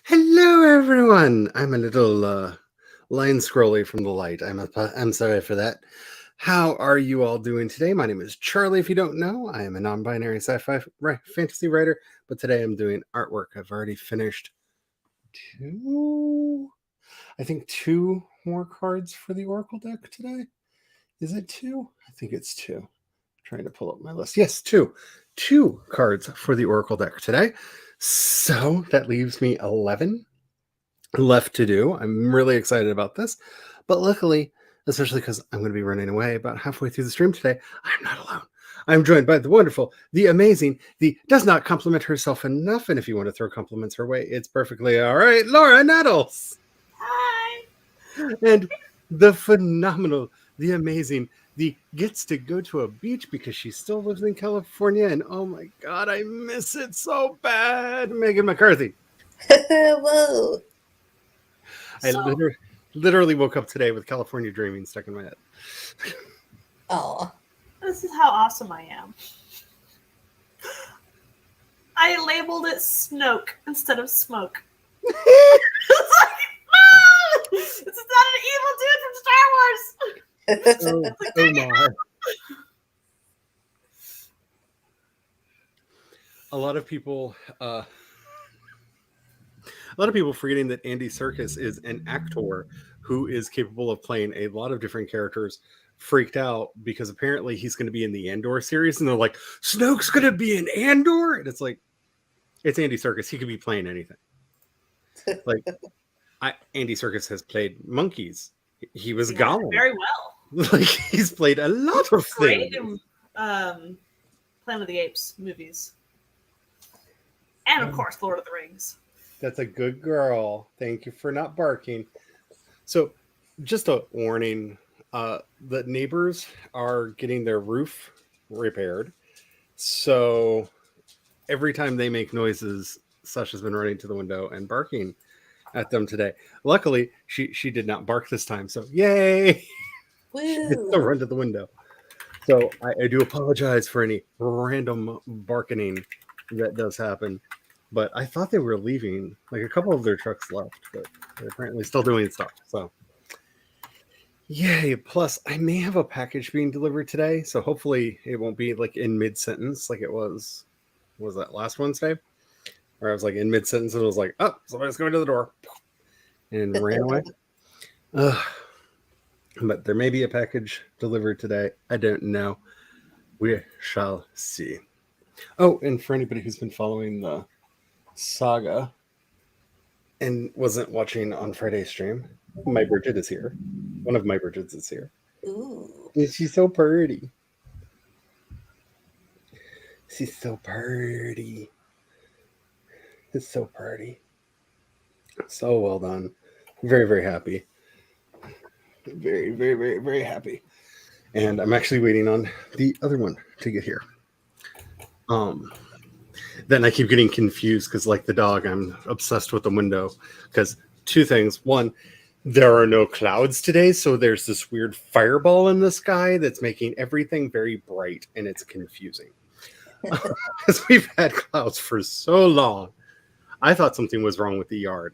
Hello, everyone. I'm a little line scrolly from the light. I'm sorry for that. How are you all doing today? My name is Charlie. If you don't know, I am a non-binary sci-fi fantasy writer. But today I'm doing artwork. I've already finished two, I think two more cards for the Oracle deck today. Is it two? I think it's two. I'm trying to pull up my list. Yes, two cards for the Oracle deck today. So that leaves me 11 left to do. I'm really excited about this. But luckily, especially because I'm going to be running away about halfway through the stream today, I'm not alone. I'm joined by the wonderful, the amazing, the does not compliment herself enough. And if you want to throw compliments her way, it's perfectly all right, Laura Nettles. Hi. And the phenomenal, the amazing, the gets to go to a beach because she still lives in California. And oh my God, I miss it so bad. Megan McCarthy. Whoa. I literally woke up today with California Dreaming stuck in my head. Oh. This is how awesome I am. I labeled it Snoke instead of Smoke. It's like, no! This is not an evil dude from Star Wars! Oh my. A lot of people forgetting that Andy Serkis is an actor who is capable of playing a lot of different characters, freaked out because apparently he's going to be in the Andor series, and they're like, Snoke's going to be in Andor? And it's like, it's Andy Serkis. He could be playing anything. Like, Andy Serkis has played monkeys. He was Gollum. Very well. Like, he's played a lot of things. In, Planet of the Apes movies. And, of course, Lord of the Rings. That's a good girl. Thank you for not barking. So, just a warning. The neighbors are getting their roof repaired. So, every time they make noises, Sasha's been running to the window and barking at them today. Luckily, she did not bark this time. So, yay! She gets to run to the window. So, I do apologize for any random barking that does happen. But I thought they were leaving. Like, a couple of their trucks left, but they're apparently still doing stuff. So, yay. Plus, I may have a package being delivered today. So, hopefully, it won't be like in mid sentence like it was that last Wednesday? Where I was like in mid sentence and it was like, oh, somebody's going to the door and ran away. But there may be a package delivered today. I don't know. We shall see. Oh, and for anybody who's been following the saga and wasn't watching on Friday's stream, my Bridget is here. One of my Bridgets is here. Ooh. She's so pretty. She's so pretty. It's so pretty. So well done. Very, very happy. Very, very, very, very happy. And I'm actually waiting on the other one to get here. Then I keep getting confused because, like the dog, I'm obsessed with the window. Because two things. One, there are no clouds today, so there's this weird fireball in the sky that's making everything very bright, and it's confusing. Because we've had clouds for so long. I thought something was wrong with the yard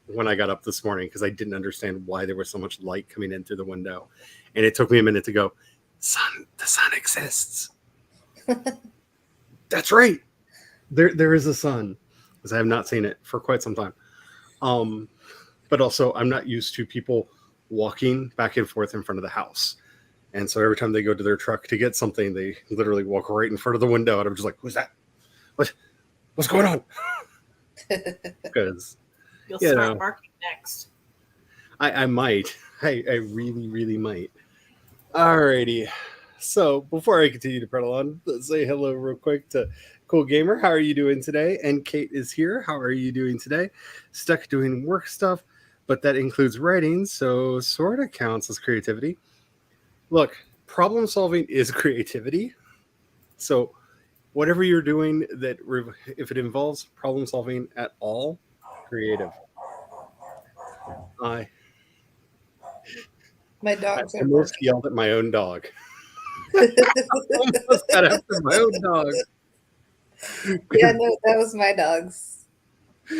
when I got up this morning because I didn't understand why there was so much light coming in through the window. And it took me a minute to go, the sun exists. That's right. There is a sun, because I have not seen it for quite some time. But also, I'm not used to people walking back and forth in front of the house. And so every time they go to their truck to get something, they literally walk right in front of the window. And I'm just like, who's that? What's going on? Because You'll start barking next. I might. I really, really might. Alrighty. So before I continue to prattle on, let's say hello real quick to Cool Gamer. How are you doing today? And Kate is here. How are you doing today? Stuck doing work stuff, but that includes writing, so sort of counts as creativity. Look, problem solving is creativity. So whatever you're doing that if it involves problem solving at all, creative. My dogs I almost yelled at my own dog. Almost got after my own dog. Yeah, no, that was my dogs.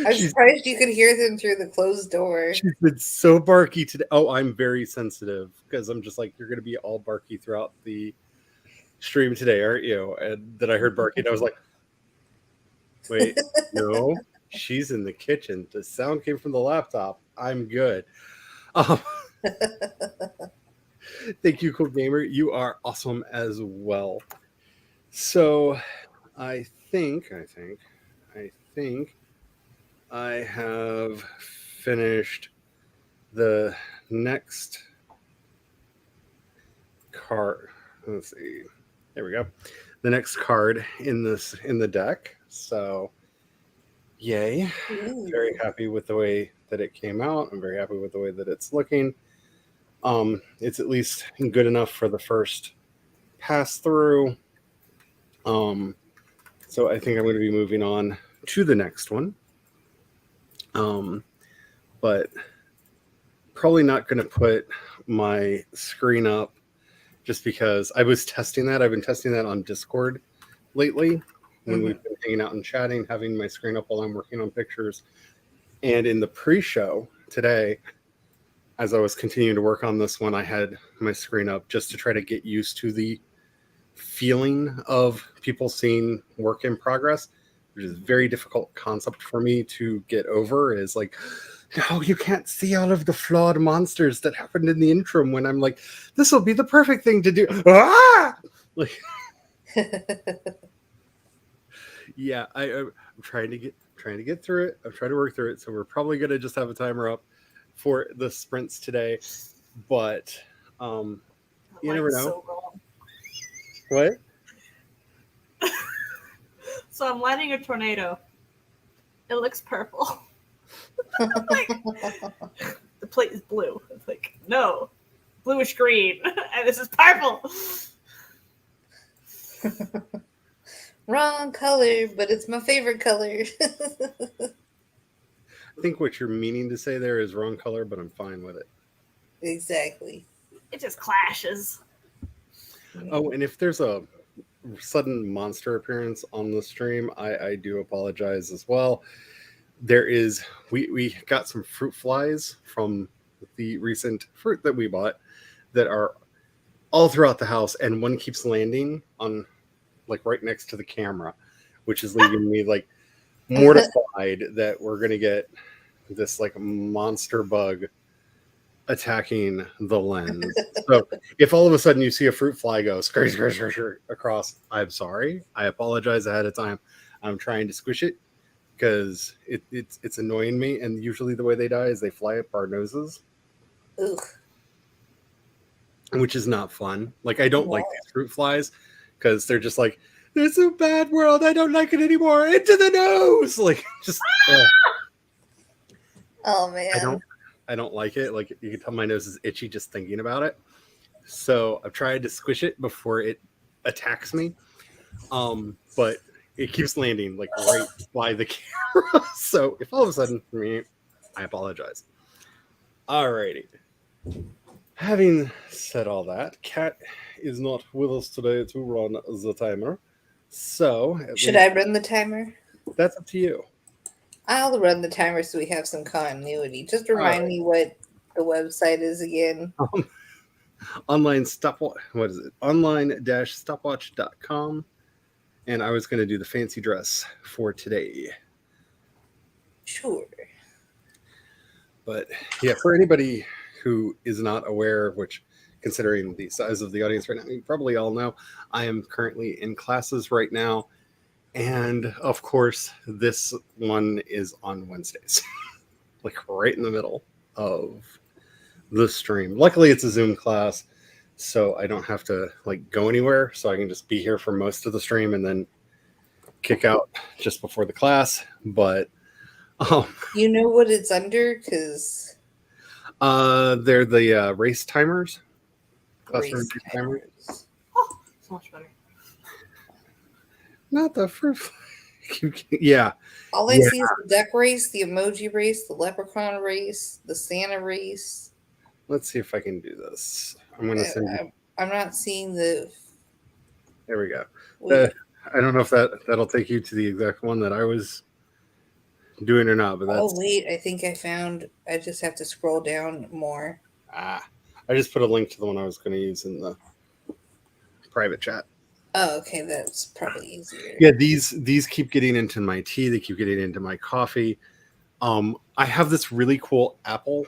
I'm she's surprised you could hear them through the closed door. she's been so barky today. Oh, I'm very sensitive because I'm just like, you're gonna be all barky throughout the stream today, aren't you? And then I heard barking. I was like, wait, no, she's in the kitchen. The sound came from the laptop. I'm good. Um, thank you, Cool Gamer. You are awesome as well. So, I think I have finished the next card. Let's see. There we go. The next card in the deck. So, yay! Ooh. Very happy with the way that it came out. I'm very happy with the way that it's looking. It's at least good enough for the first pass through. So I think I'm going to be moving on to the next one. But probably not going to put my screen up just because I was testing that. I've been testing that on Discord lately when we've been hanging out and chatting, having my screen up while I'm working on pictures. And in the pre-show today, as I was continuing to work on this one, I had my screen up just to try to get used to the feeling of people seeing work in progress, which is a very difficult concept for me to get over. Is like, no, you can't see all of the flawed monsters that happened in the interim. When I'm like, this will be the perfect thing to do. Ah! Like, yeah, I'm trying to get through it. I'm trying to work through it. So we're probably gonna just have a timer up for the sprints today, but you never know. So wrong. What? So I'm lighting a tornado. It looks purple. Like, the plate is blue. It's like, no, bluish green, and this is purple. Wrong color, but it's my favorite color. I think what you're meaning to say there is wrong color, but I'm fine with it. Exactly. It just clashes. Oh, and if there's a sudden monster appearance on the stream, I do apologize as well. There is we got some fruit flies from the recent fruit that we bought that are all throughout the house, and one keeps landing on like right next to the camera, which is leaving me like mortified that we're gonna get this like monster bug attacking the lens. So if all of a sudden you see a fruit fly go scurry, scurry, scurry, scurry across, I'm sorry. I apologize ahead of time. I'm trying to squish it because it's annoying me. And usually the way they die is they fly up our noses, Ugh. which is not fun. Like I don't like these fruit flies because they're just like, there's a bad world. I don't like it anymore. Into the nose. Like just. Oh man. I don't like it. Like you can tell my nose is itchy just thinking about it. So I've tried to squish it before it attacks me. But it keeps landing like right by the camera. So if all of a sudden, I apologize. Alrighty. Having said all that, Kat is not with us today to run the timer. So should I run the timer? That's up to you. I'll run the timer so we have some continuity. Just remind me what the website is again. Online stopwatch. What is it? Online-stopwatch.com. And I was going to do the fancy dress for today. Sure. But yeah, for anybody who is not aware, which considering the size of the audience right now, you probably all know, I am currently in classes right now. And of course, this one is on Wednesdays, like right in the middle of the stream. Luckily, it's a Zoom class, so I don't have to like go anywhere. So I can just be here for most of the stream and then kick out just before the class. But you know what it's under? Because they're the race timers. race timers. Oh, so much better. Not the first. Yeah. All I see is the duck race, the emoji race, the leprechaun race, the Santa race. Let's see if I can do this. I'm going to send you. I'm not seeing the. There we go. I don't know if that'll take you to the exact one that I was doing or not, but that's Oh wait, I think I found. I just have to scroll down more. I just put a link to the one I was going to use in the private chat. Oh, okay, that's probably easier. Yeah, these keep getting into my tea. They keep getting into my coffee. I have this really cool apple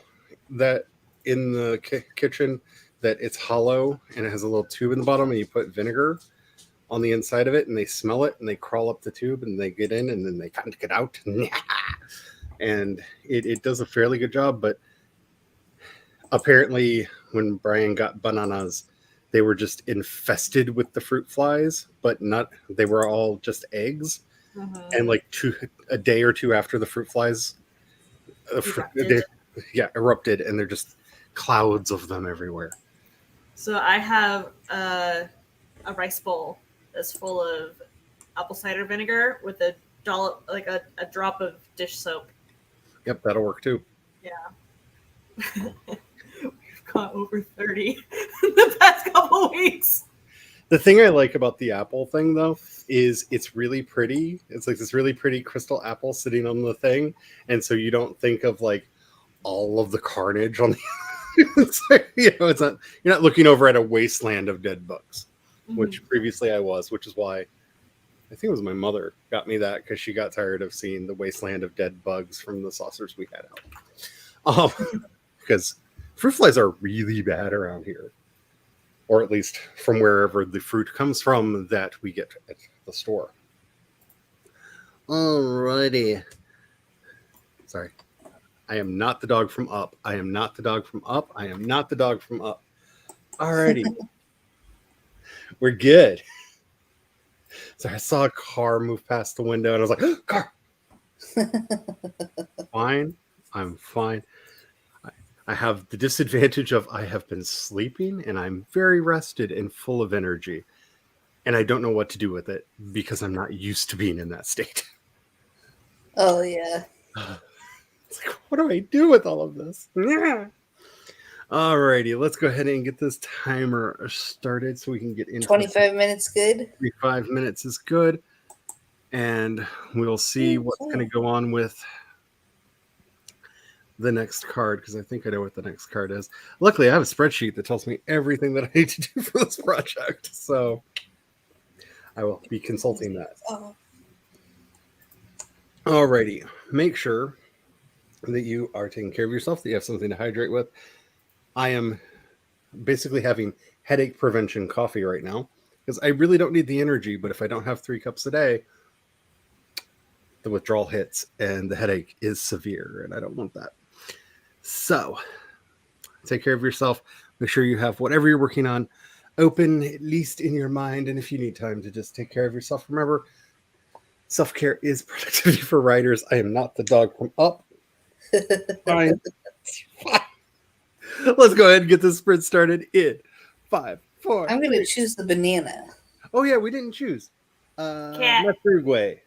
that in the kitchen that it's hollow and it has a little tube in the bottom, and you put vinegar on the inside of it, and they smell it and they crawl up the tube and they get in and then they can't get out. And it does a fairly good job, but apparently when Brian got bananas, they were just infested with the fruit flies, but not, they were all just eggs. And like a day or two after the fruit flies Erupted. erupted, and they're just clouds of them everywhere. So I have a rice bowl that's full of apple cider vinegar with a dollop, like a drop of dish soap. Yep, that'll work too. Yeah. We've got over 30 in the past couple weeks. The thing I like about the apple thing, though, is it's really pretty. It's like this really pretty crystal apple sitting on the thing, and so you don't think of like all of the carnage on the. It's like, it's not, you're not looking over at a wasteland of dead bugs, which previously I was, which is why I think it was my mother got me that, because she got tired of seeing the wasteland of dead bugs from the saucers we had out. Because fruit flies are really bad around here. Or at least from wherever the fruit comes from that we get at the store. Alrighty. Sorry. I am not the dog from Up. I am not the dog from Up. I am not the dog from Up. Alrighty. We're good. So I saw a car move past the window and I was like, car. Fine. I'm fine. I have the disadvantage of I have been sleeping and I'm very rested and full of energy. And I don't know what to do with it because I'm not used to being in that state. Oh yeah. It's like, what do I do with all of this? Yeah. Alrighty, let's go ahead and get this timer started so we can get into 25 minutes good. 5 minutes is good. And we'll see what's going to go on with the next card, because I think I know what the next card is. Luckily, I have a spreadsheet that tells me everything that I need to do for this project, so I will be consulting that. Alrighty, make sure that you are taking care of yourself, that you have something to hydrate with. I am basically having headache prevention coffee right now, because I really don't need the energy, but if I don't have 3 cups a day, the withdrawal hits and the headache is severe, and I don't want that. So take care of yourself. Make sure you have whatever you're working on open, at least in your mind. And if you need time to just take care of yourself, remember, self-care is productivity for writers. I am not the dog from Up. Fine. Let's go ahead and get this sprint started in 5, 4. I'm going to choose the banana. Oh, yeah, we didn't choose. Cat. Uruguay.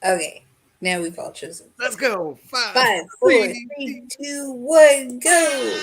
Okay, now we've all chosen. Let's go. 5, 5, 4, 3, 2, 1, go.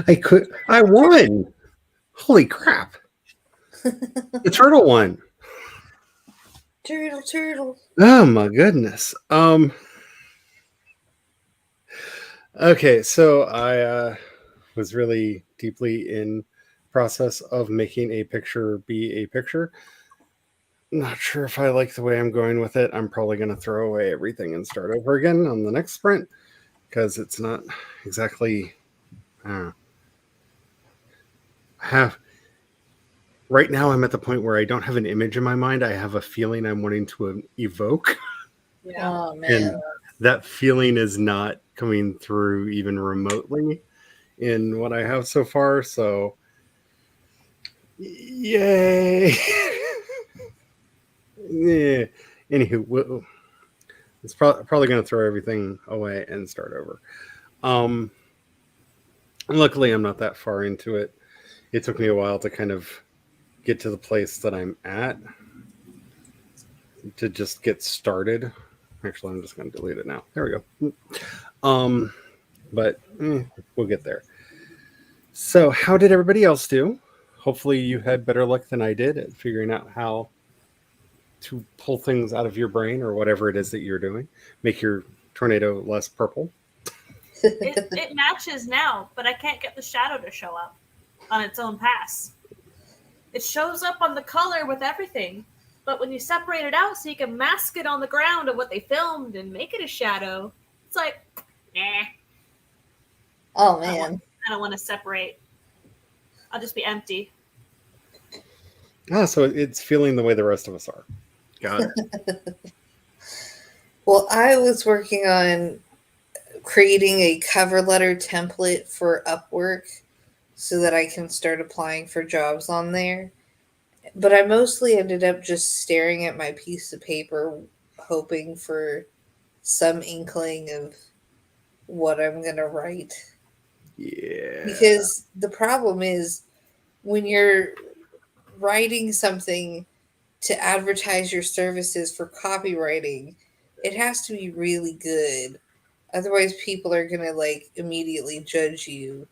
I won. Holy crap. The turtle won. Turtle. Oh my goodness. Okay, so I was really deeply in process of making a picture be a picture. Not sure if I like the way I'm going with it. I'm probably going to throw away everything and start over again on the next sprint because it's not exactly. I have right now. I'm at the point where I don't have an image in my mind. I have a feeling I'm wanting to evoke, Yeah. Oh man. and that feeling is not coming through even remotely in what I have so far. So, yay! Yeah. Anywho, it's probably going to throw everything away and start over. Luckily, I'm not that far into it. It took me a while to kind of get to the place that I'm at to just get started. Actually, I'm just going to delete it now. There we go. But we'll get there. So, how did everybody else do? Hopefully, you had better luck than I did at figuring out how to pull things out of your brain or whatever it is that you're doing. Make your tornado less purple. It matches now, but I can't get the shadow to show up on its own pass. It shows up on the color with everything, but when you separate it out so you can mask it on the ground of what they filmed and make it a shadow, it's like, nah, Oh man. I don't want to separate. I'll just be empty. So it's feeling the way the rest of us are. Got it. Well, I was working on creating a cover letter template for Upwork so that I can start applying for jobs on there. But I mostly ended up just staring at my piece of paper, hoping for some inkling of what I'm going to write. Yeah. Because the problem is when you're writing something to advertise your services for copywriting, it has to be really good. Otherwise, people are going to like immediately judge you.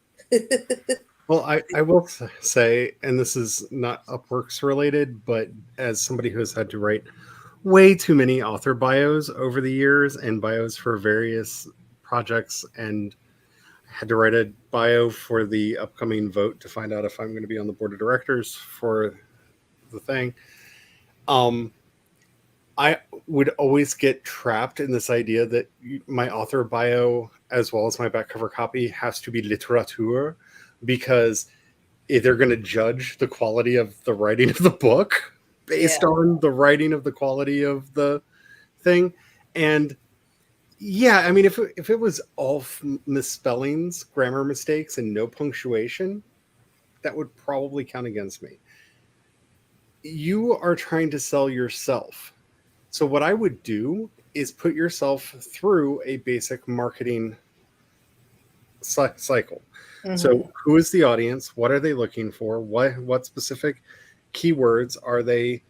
Well, I will say, and this is not Upworks related, but as somebody who has had to write way too many author bios over the years and bios for various projects, and had to write a bio for the upcoming vote to find out if I'm going to be on the board of directors for the thing. I would always get trapped in this idea that my author bio, as well as my back cover copy, has to be literature, because they're going to judge the quality of the writing of the book based on the writing of the quality of the thing. And yeah, I mean, if it was all misspellings, grammar mistakes, and no punctuation, that would probably count against me. You are trying to sell yourself. So what I would do is put yourself through a basic marketing cycle. Mhm. So who is the audience? What are they looking for? What specific keywords are they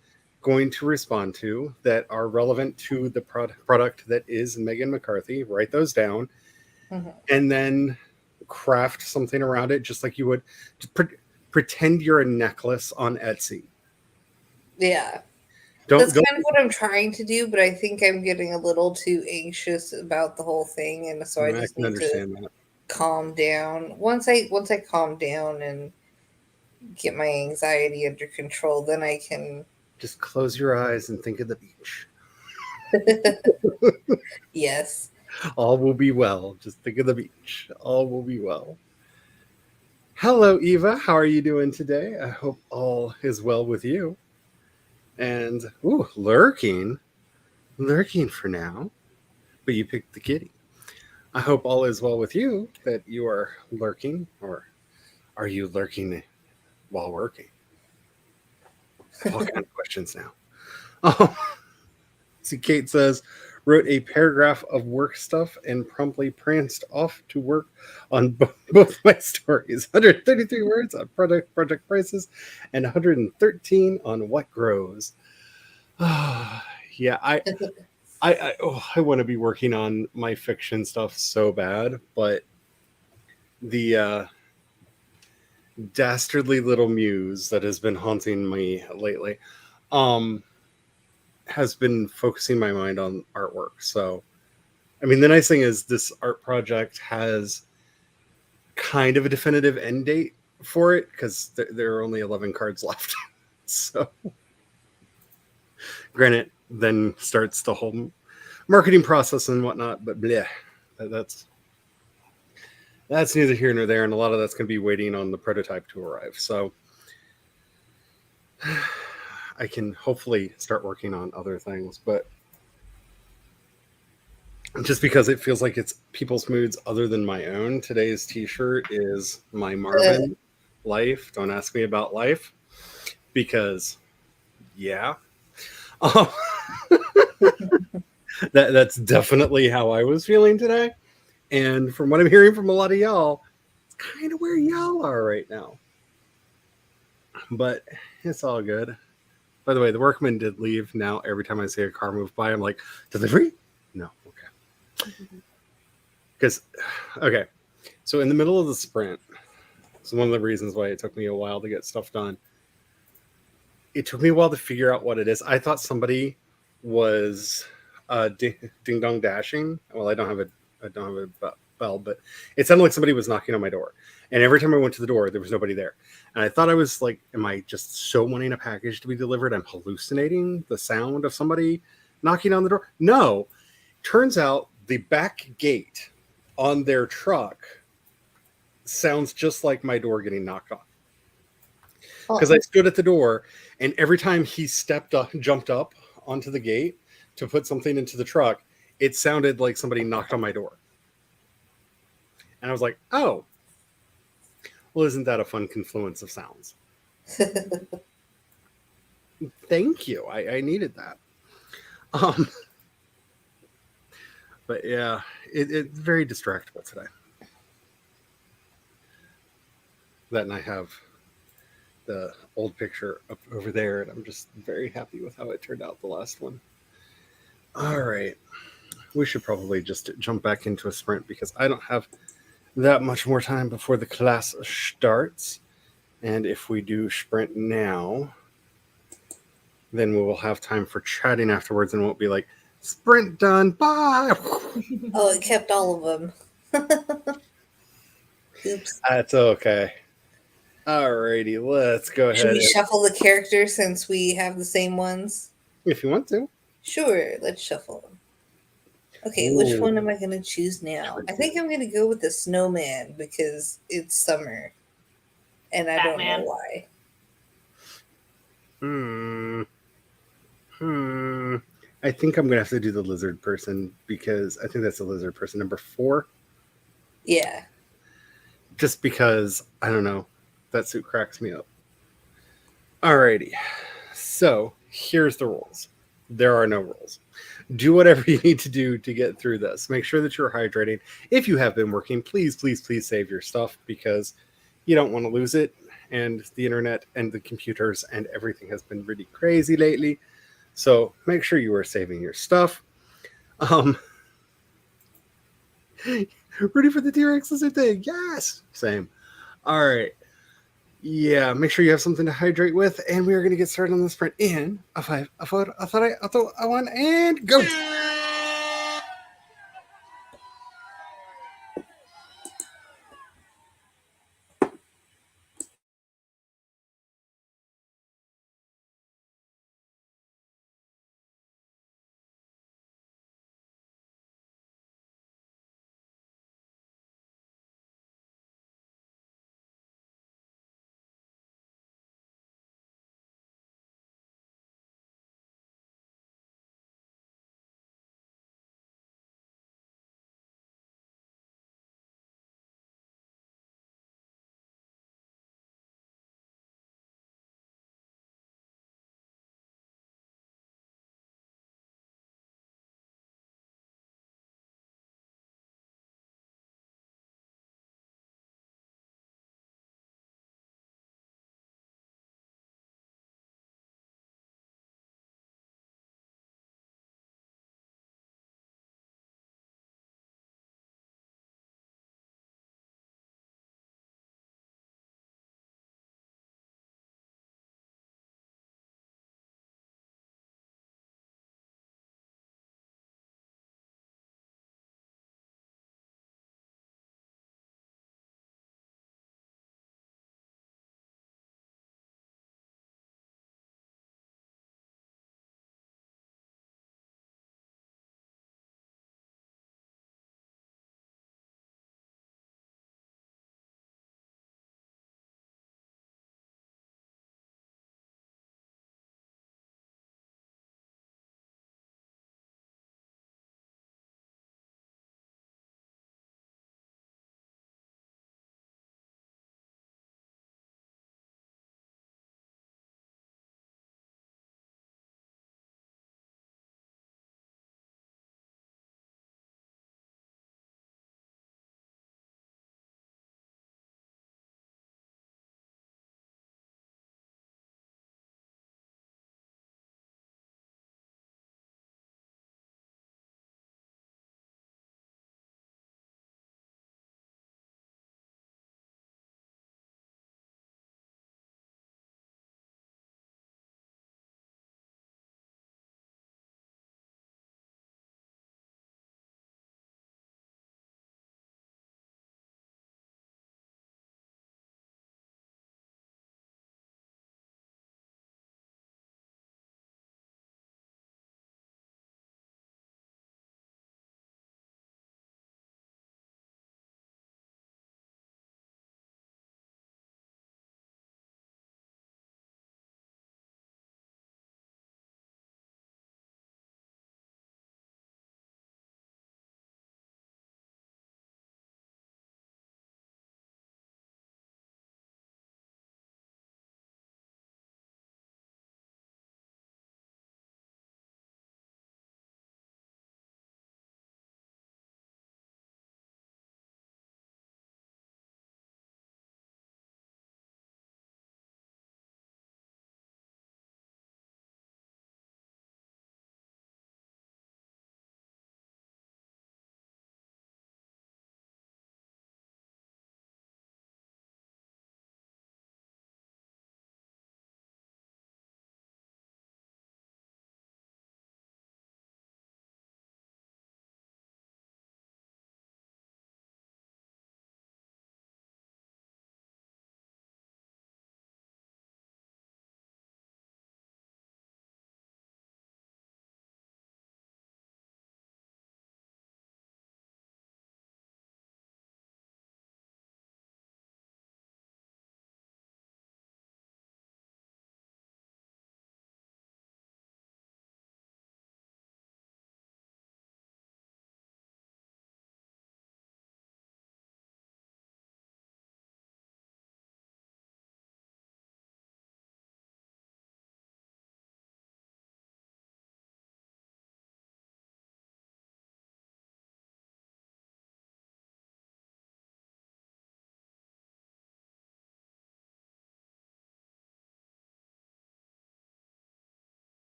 going to respond to that are relevant to the product that is Megan McCarthy? Write those down, and then craft something around it, just like you would pretend you're a necklace on Etsy. Yeah. Don't That's kind of what I'm trying to do, but I think I'm getting a little too anxious about the whole thing, and so I just need to calm down. Once I calm down and get my anxiety under control, then I can just close your eyes and think of the beach. Yes. All will be well. Just think of the beach. All will be well. Hello, Eva. How are you doing today? I hope all is well with you. And, lurking for now. But you picked the kitty. I hope all is well with you, that you are lurking, or are you lurking while working? All kind of questions now. See, Kate says, wrote a paragraph of work stuff and promptly pranced off to work on both my stories. 133 words on project prices and 113 on what grows. Yeah, I want to be working on my fiction stuff so bad, but the dastardly little muse that has been haunting me lately has been focusing my mind on artwork. So, I mean, the nice thing is this art project has kind of a definitive end date for it because there are only 11 cards left. So, granted, then starts the whole marketing process and whatnot, but bleh, that's neither here nor there, and a lot of that's going to be waiting on the prototype to arrive. So I can hopefully start working on other things, but just because it feels like it's people's moods other than my own, today's t-shirt is my Marvin life. Don't ask me about life because, yeah. That's definitely how I was feeling today. And from what I'm hearing from a lot of y'all, it's kind of where y'all are right now. But it's all good. By the way, the workman did leave. Now, every time I see a car move by, I'm like, delivery? No, okay. Because, okay. So, in the middle of the sprint, it's one of the reasons why it took me a while to get stuff done. It took me a while to figure out what it is. I thought somebody was ding dong dashing. Well, I don't have a bell, but it sounded like somebody was knocking on my door. And every time I went to the door, there was nobody there. And I thought I was like, am I just so wanting a package to be delivered? I'm hallucinating the sound of somebody knocking on the door. No, turns out the back gate on their truck sounds just like my door getting knocked on. Because I stood at the door, and every time he jumped up onto the gate to put something into the truck, it sounded like somebody knocked on my door. And I was like, oh, well, isn't that a fun confluence of sounds? Thank you. I needed that. But yeah, it's very distractible today. That, and I have the old picture up over there, and I'm just very happy with how it turned out, the last one. All right. We should probably just jump back into a sprint because I don't have that much more time before the class starts. And if we do sprint now, then we will have time for chatting afterwards and won't be like, sprint done, bye. Oh, it kept all of them. Oops. That's okay. Alrighty, let's go ahead. Should we shuffle the characters since we have the same ones? If you want to. Sure, let's shuffle them. Okay, Ooh. which one am I going to choose now? I think I'm going to go with the snowman because it's summer. And I don't know why. I think I'm going to have to do the lizard person because I think that's the lizard person. Number 4. Yeah. Just because, I don't know, that suit cracks me up. Alrighty. So, here's the rules. There are no rules. Do whatever you need to do to get through this. Make sure that you're hydrating. If you have been working, please, please, please save your stuff because you don't want to lose it. And the internet and the computers and everything has been really crazy lately. So make sure you are saving your stuff. Ready for the T-Rex lizard thing? Yes. Same. All right. Yeah, make sure you have something to hydrate with, and we are going to get started on the sprint in a 5, a 4, a 3, a 2, a 1, and go!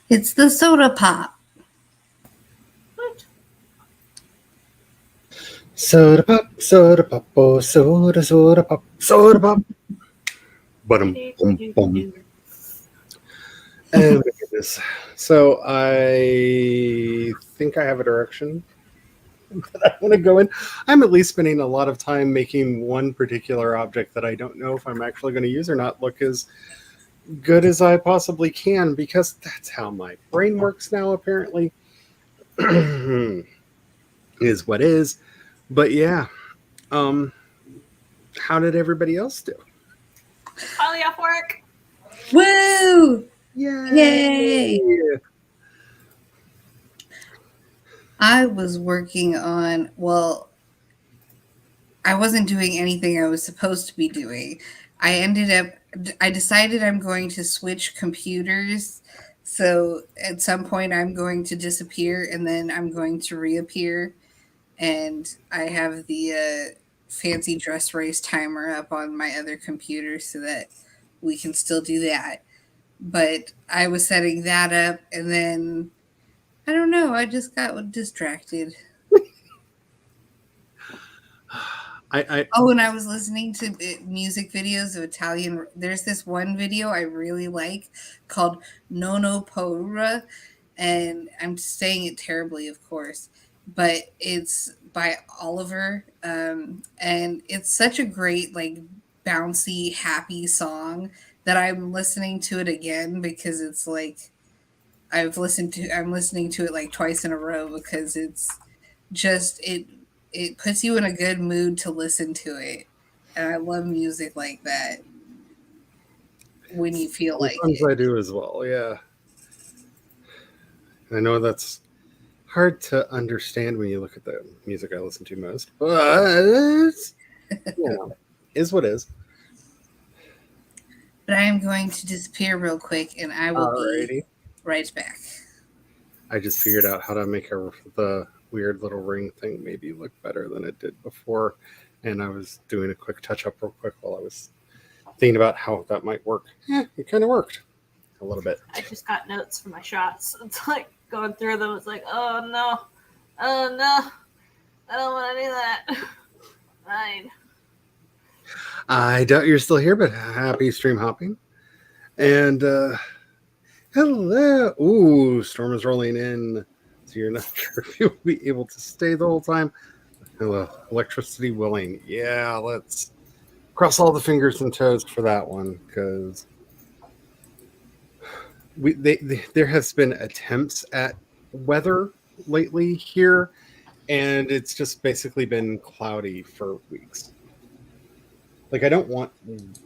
It's the soda pop. What? Soda pop, oh, soda pop, soda pop. Boom, boom, boom. Oh my goodness. So I think I have a direction that I want to go in. I'm at least spending a lot of time making one particular object that I don't know if I'm actually going to use or not look as good as I possibly can, because that's how my brain works now, apparently. Is what is. But yeah. How did everybody else do? Finally off work. Woo! Yay! I was working on, well, I wasn't doing anything I was supposed to be doing. I decided I'm going to switch computers. So at some point, I'm going to disappear and then I'm going to reappear. And I have the fancy dress race timer up on my other computer so that we can still do that. But I was setting that up and then I don't know, I just got distracted. And I was listening to music videos of Italian. There's this one video I really like called Nono Paura, and I'm saying it terribly, of course, but it's by Oliver, and it's such a great, like, bouncy, happy song that I'm listening to it again because it's like I'm listening to it like twice in a row because it's just it puts you in a good mood to listen to it. And I love music like that when you feel like sometimes it. I do as well, yeah. I know that's hard to understand when you look at the music I listen to most, but is what is. But I am going to disappear real quick and I will be right back. I just figured out how to make the weird little ring thing maybe look better than it did before, and I was doing a quick touch up real quick while I was thinking about how that might work. It kind of worked a little bit. I just got notes for my shots. It's like going through them. It's like, oh no, I don't want to do that. Fine. I doubt you're still here, but happy stream hopping. And hello. Ooh, storm is rolling in. So you're not sure if you'll be able to stay the whole time. Hello. Electricity willing. Yeah, let's cross all the fingers and toes for that one, because there has been attempts at weather lately here, and it's just basically been cloudy for weeks. Like, I don't want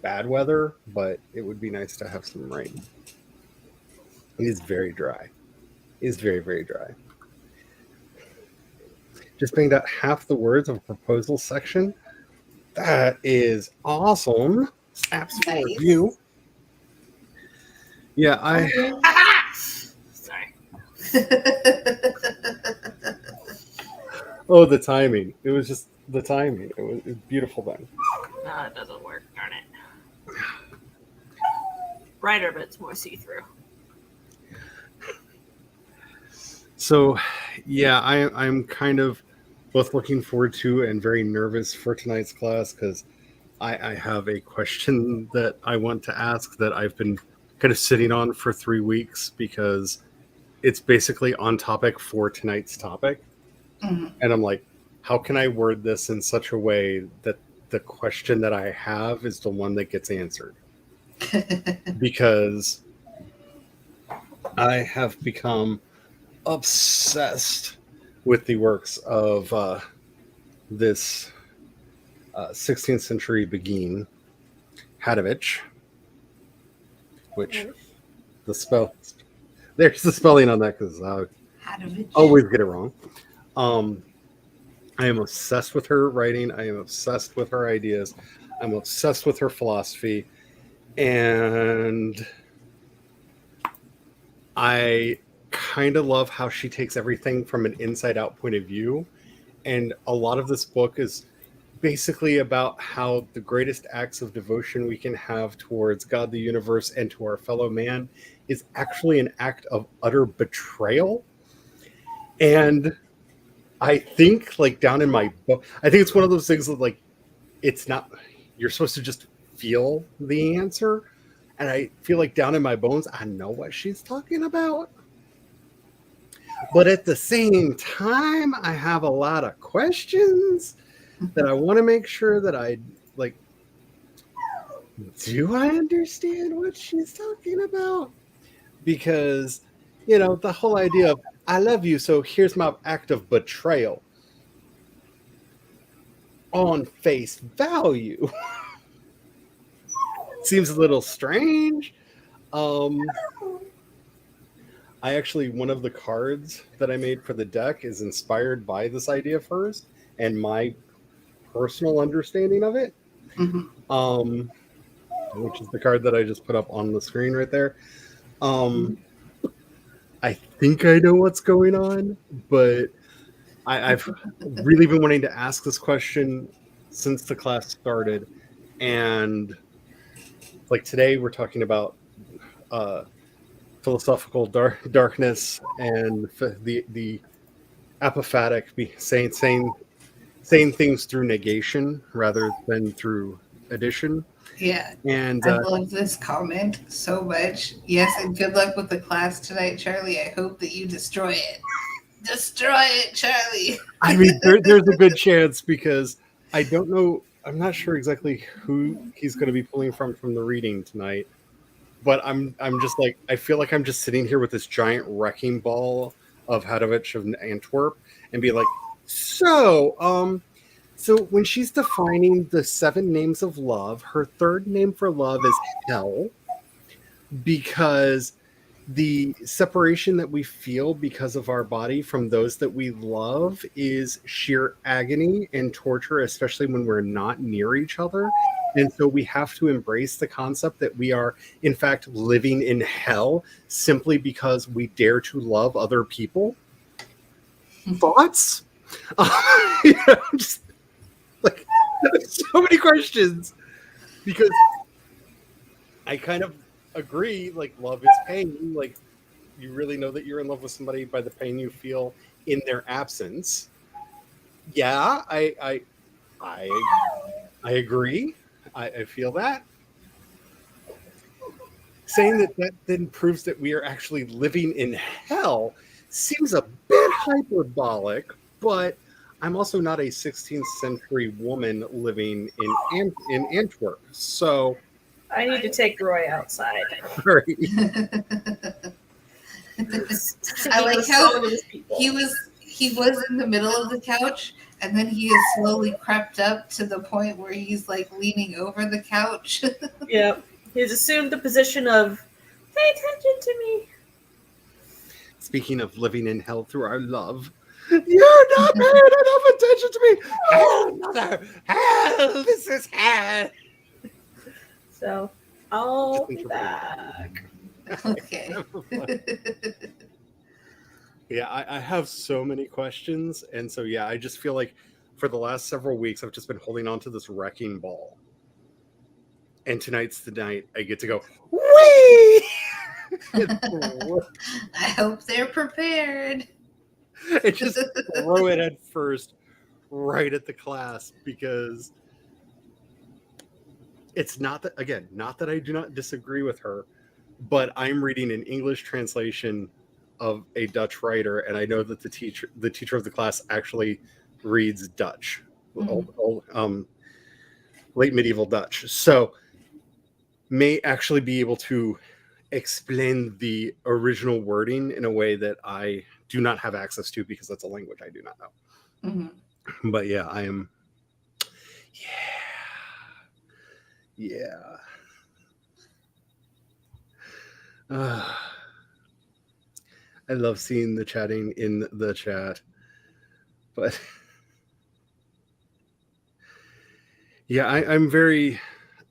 bad weather, but it would be nice to have some rain. It is very dry. It is very, very dry. Just banged out half the words of a proposal section. That is awesome. Snaps for review. Yeah, Sorry. Oh, the timing. It was just the timing. It was beautiful then. No, it doesn't work. Darn it. Brighter, but it's more see-through. So, yeah, I'm kind of both looking forward to and very nervous for tonight's class, because I have a question that I want to ask that I've been kind of sitting on for 3 weeks, because it's basically on topic for tonight's topic. Mm-hmm. And I'm like, how can I word this in such a way that the question that I have is the one that gets answered? Because I have become obsessed with the works of this 16th century Beguine, Hadovich, which there's the spelling on that, because I always get it wrong. I am obsessed with her writing. I am obsessed with her ideas. I'm obsessed with her philosophy. And I kind of love how she takes everything from an inside out point of view. And a lot of this book is basically about how the greatest acts of devotion we can have towards God, the universe, and to our fellow man is actually an act of utter betrayal. And I think, like, down in my book, I think it's one of those things that, like, it's not, you're supposed to just feel the answer. And I feel like down in my bones, I know what she's talking about. But at the same time, I have a lot of questions that I want to make sure that I, like, do I understand what she's talking about? Because, you know, the whole idea of, I love you, so here's my act of betrayal. On face value. Seems a little strange. I actually, one of the cards that I made for the deck is inspired by this idea of hers and my personal understanding of it. Mhm. Which is the card that I just put up on the screen right there. I think I know what's going on, but I've really been wanting to ask this question since the class started. And like today, we're talking about philosophical darkness and the apophatic saying things through negation rather than through addition. Yeah, And I love this comment so much. Yes, and good luck with the class tonight, Charlie. I hope that you destroy it. Destroy it, Charlie. I mean, there's a good chance because I don't know. I'm not sure exactly who he's going to be pulling from the reading tonight. But I'm just like, I feel like I'm just sitting here with this giant wrecking ball of Hadovich of Antwerp and be like, so when she's defining the 7 names of love, her third name for love is hell, because the separation that we feel because of our body from those that we love is sheer agony and torture, especially when we're not near each other. And so we have to embrace the concept that we are, in fact, living in hell simply because we dare to love other people. Thoughts? Just like so many questions, because I kind of agree. Like, love is pain. Like, you really know that you're in love with somebody by the pain you feel in their absence. Yeah, I agree. I feel that. Saying that then proves that we are actually living in hell seems a bit hyperbolic, but I'm also not a 16th century woman living in Antwerp. So I need to take Roy outside. right. I like how he was in the middle of the couch, and then he has slowly crept up to the point where he's like leaning over the couch. Yeah, he's assumed the position of pay attention to me. Speaking of living in hell through our love, you're not paying enough attention to me. Hell, mother, hell, this is hell. So I'll be back. Okay. Yeah, I have so many questions, and so yeah, I just feel like for the last several weeks I've just been holding on to this wrecking ball. And tonight's the night I get to go, whee! I hope they're prepared. And just throw it at first right at the class, because it's not that, again, not that I do not disagree with her, but I'm reading an English translation of a Dutch writer, and I know that the teacher of the class actually reads Dutch, late medieval Dutch, so may actually be able to explain the original wording in a way that I do not have access to, because that's a language I do not know. Mm-hmm. But yeah, I am. Yeah. I love seeing the chatting in the chat, but yeah, I'm very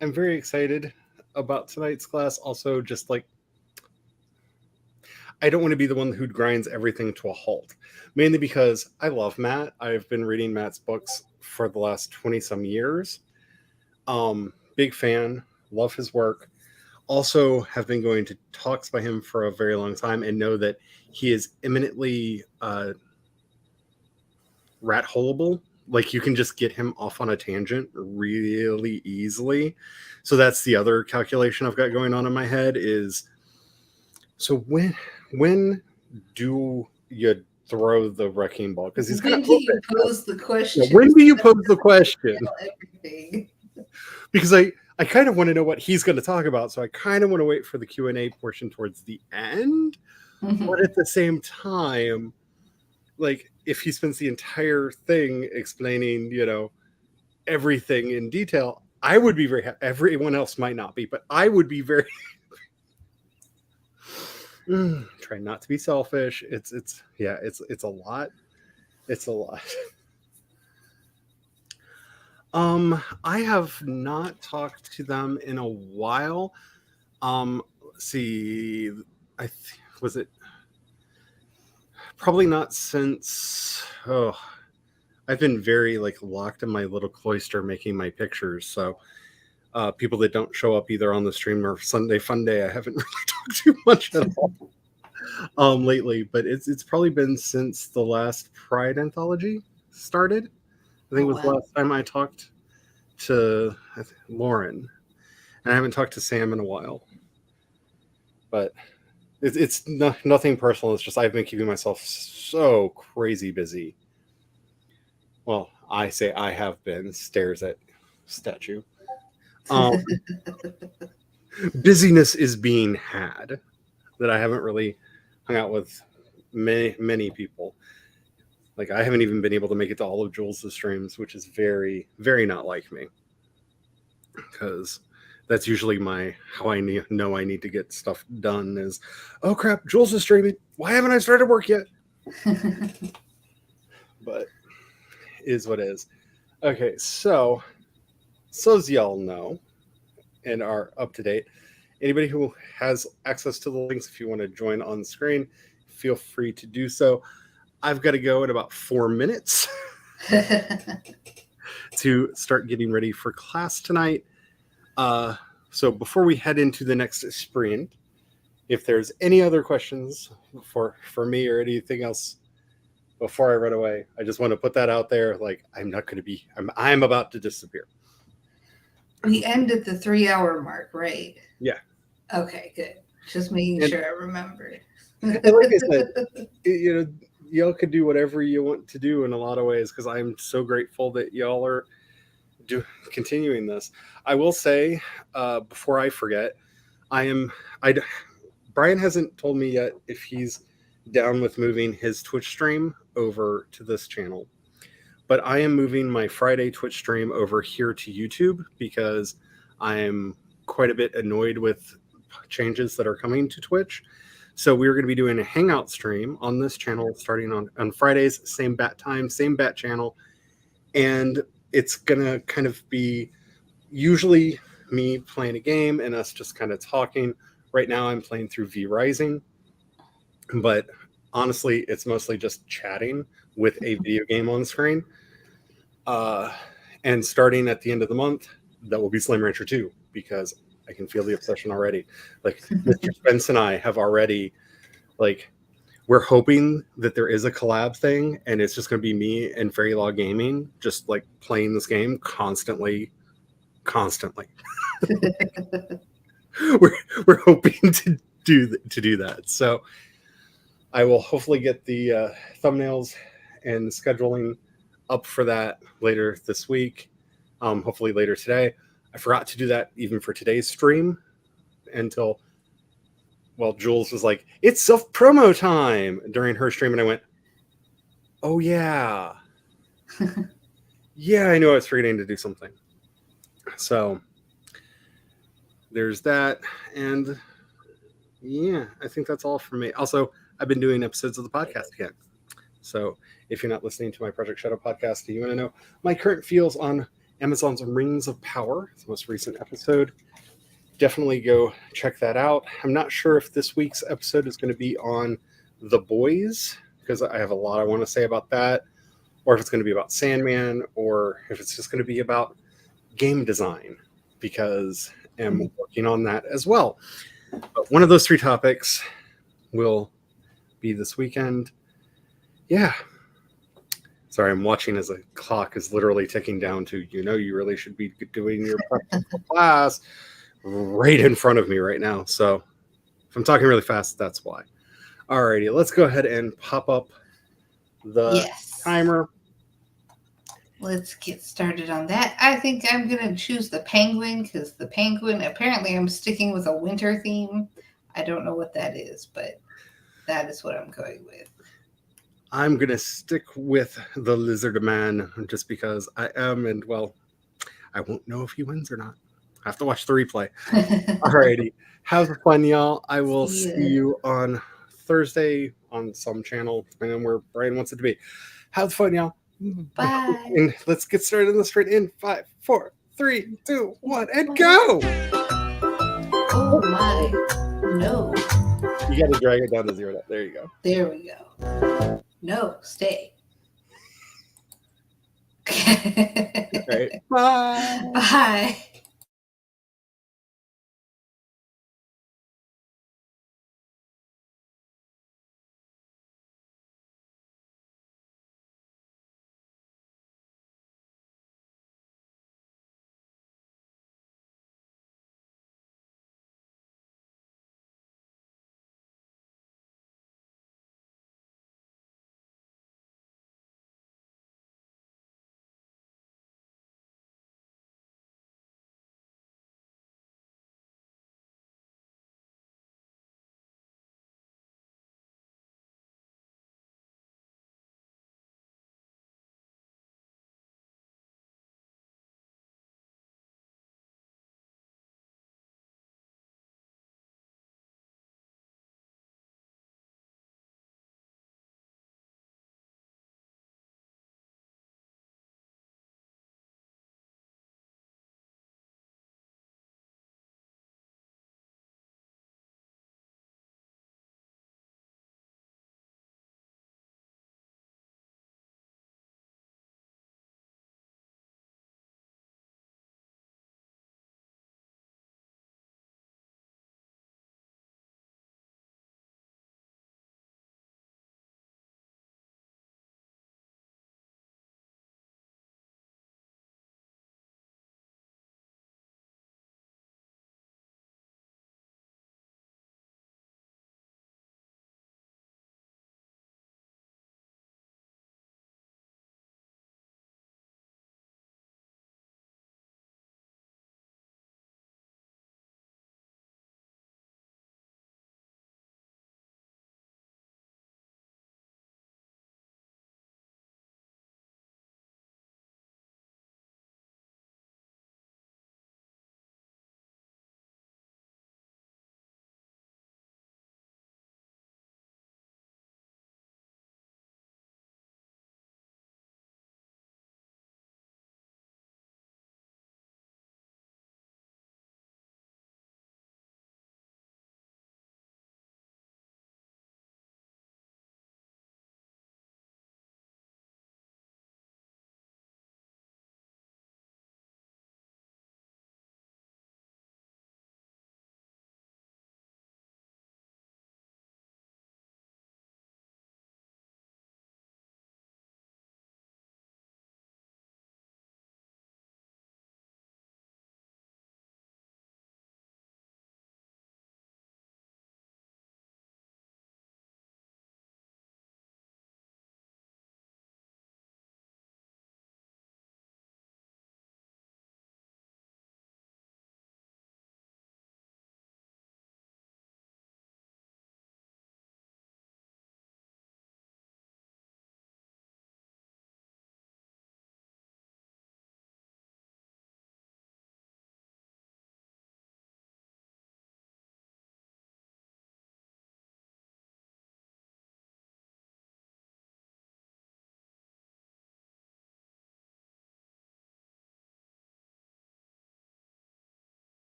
excited about tonight's class. Also, just like, I don't want to be the one who grinds everything to a halt. Mainly because I love Matt. I've been reading Matt's books for the last 20 some years. Big fan, love his work. Also have been going to talks by him for a very long time and know that he is eminently rat holeable. Like you can just get him off on a tangent really easily. So that's the other calculation I've got going on in my head is, so when do you throw the wrecking ball? Because he's kind When of do you pose the question? when do you pose the question? Everything. Because I kind of want to know what he's going to talk about, so I kind of want to wait for the Q&A portion towards the end. But at the same time, like if he spends the entire thing explaining, everything in detail, I would be very happy. Everyone else might not be, but I would be very try not to be selfish. It's a lot. It's a lot. I have not talked to them in a while. Let's see, was it probably not since I've been very locked in my little cloister making my pictures. So people that don't show up either on the stream or Sunday Fun Day, I haven't really talked too much at all lately. But it's probably been since the last Pride anthology started. I think it was the last time I talked to Lauren, and I haven't talked to Sam in a while. But it's nothing personal. It's just I've been keeping myself so crazy busy. Well, I say I have been. Stares at statue. Busyness is being had that I haven't really hung out with many people. Like I haven't even been able to make it to all of Jules' streams, which is very, very not like me. Because that's usually how I know I need to get stuff done is, oh crap, Jules is streaming. Why haven't I started work yet? But is what is. Okay, so as y'all know and are up to date, anybody who has access to the links, if you want to join on screen, feel free to do so. I've got to go in about 4 minutes to start getting ready for class tonight. So before we head into the next sprint, if there's any other questions for me or anything else before I run away, I just want to put that out there. Like I'm not going to be, I'm about to disappear. We end at the 3-hour mark, right? Yeah. Okay, good. Just making sure I remembered. And like I said, y'all could do whatever you want to do in a lot of ways because I'm so grateful that y'all are continuing this. I will say before I forget, Brian hasn't told me yet if he's down with moving his Twitch stream over to this channel, but I am moving my Friday Twitch stream over here to YouTube because I'm quite a bit annoyed with changes that are coming to Twitch. So we're going to be doing a hangout stream on this channel starting on Fridays, same bat time, same bat channel. And it's going to kind of be usually me playing a game and us just kind of talking. Right now I'm playing through V Rising, but honestly, it's mostly just chatting with a video game on screen. And starting at the end of the month, that will be Slime Rancher 2 because I can feel the obsession already. Like Mr. Spence and I have already, we're hoping that there is a collab thing and it's just going to be me and Fairy Law Gaming just playing this game constantly. we're hoping to do that. So I will hopefully get the thumbnails and scheduling up for that later this week. Hopefully later today. I forgot to do that even for today's stream until, Jules was like, it's self-promo time during her stream. And I went, oh, yeah. Yeah, I knew I was forgetting to do something. So there's that. And yeah, I think that's all for me. Also, I've been doing episodes of the podcast again. So if you're not listening to my Project Shadow podcast and you want to know my current feels on Amazon's Rings of Power, the most recent episode, definitely go check that out. I'm not sure if this week's episode is going to be on The Boys, because I have a lot I want to say about that, or if it's going to be about Sandman, or if it's just going to be about game design, because I'm working on that as well. But one of those three topics will be this weekend. Yeah. Sorry, I'm watching as the clock is literally ticking down to, you really should be doing your prep for class right in front of me right now. So if I'm talking really fast, that's why. Alrighty, let's go ahead and pop up the Yes. timer. Let's get started on that. I think I'm going to choose the penguin because the penguin, apparently I'm sticking with a winter theme. I don't know what that is, but that is what I'm going with. I'm going to stick with the Lizard Man just because I am, and well, I won't know if he wins or not. I have to watch the replay. Alrighty. Have fun, y'all. I will see you on Thursday on some channel, depending on where Brian wants it to be. Have fun, y'all. Bye. And let's get started on the straight in 5, 4, 3, 2, 1, and go! Oh my. No. You got to drag it down to 0. There you go. There we go. No, stay. All right. Bye. Bye.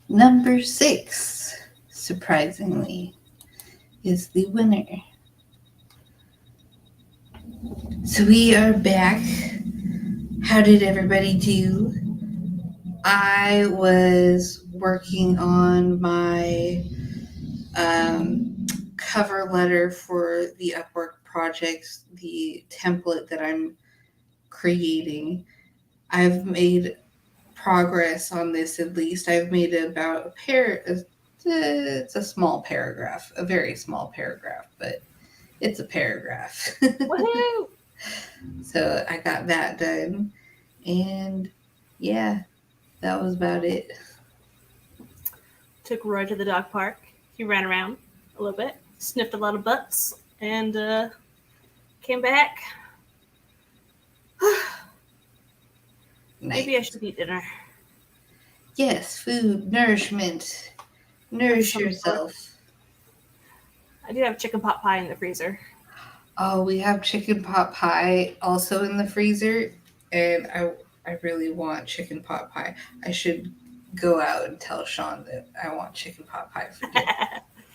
Number 6, surprisingly, is the winner. So we are back. How did everybody do? I was working on my cover letter for the Upwork project, the template that I'm creating. I've made progress on this at least. I've made about it's a small paragraph, a very small paragraph, but it's a paragraph. Woohoo! So I got that done. And yeah, that was about it. Took Roy to the dog park. He ran around a little bit, sniffed a lot of butts, and came back. Maybe I Nice. should eat dinner. Yes, food, nourishment. Nourish Some sort. yourself. I do have chicken pot pie in the freezer. Oh, we have chicken pot pie also in the freezer, and I really want chicken pot pie. I should go out and tell Sean that I want chicken pot pie for dinner.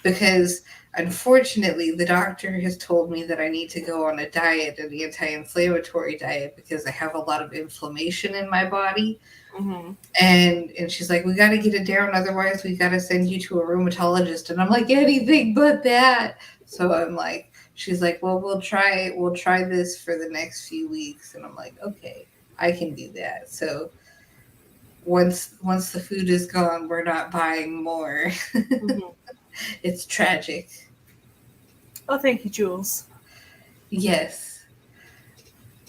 Because unfortunately, the doctor has told me that I need to go on a diet, an anti-inflammatory diet, because I have a lot of inflammation in my body. Mm-hmm. And she's like, we got to get it down, otherwise we got to send you to a rheumatologist. And I'm like, anything but that. So I'm like, she's like, well, we'll try this for the next few weeks. And I'm like, okay, I can do that. So once the food is gone, we're not buying more. Mm-hmm. It's tragic. Oh, thank you, Jules. Yes.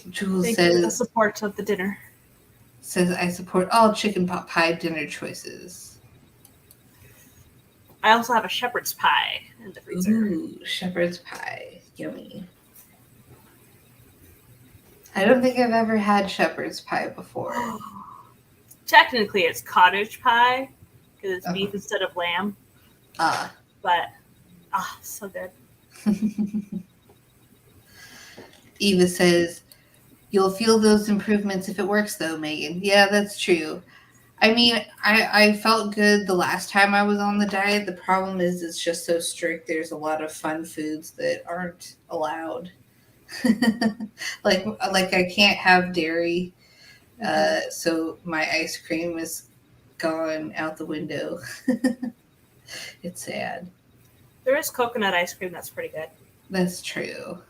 Jules Thank you for the says support of the dinner. I support all chicken pot pie dinner choices. I also have a shepherd's pie in the freezer. Ooh, shepherd's pie. Yummy. I don't think I've ever had shepherd's pie before. Technically, it's cottage pie because it's beef Uh-huh. instead of lamb. Ah. But, so good. Eva says, you'll feel those improvements if it works, though, Megan. Yeah, that's true. I mean, I felt good the last time I was on the diet. The problem is it's just so strict. There's a lot of fun foods that aren't allowed. like I can't have dairy. So my ice cream is gone out the window. It's sad. There is coconut ice cream that's pretty good. That's true.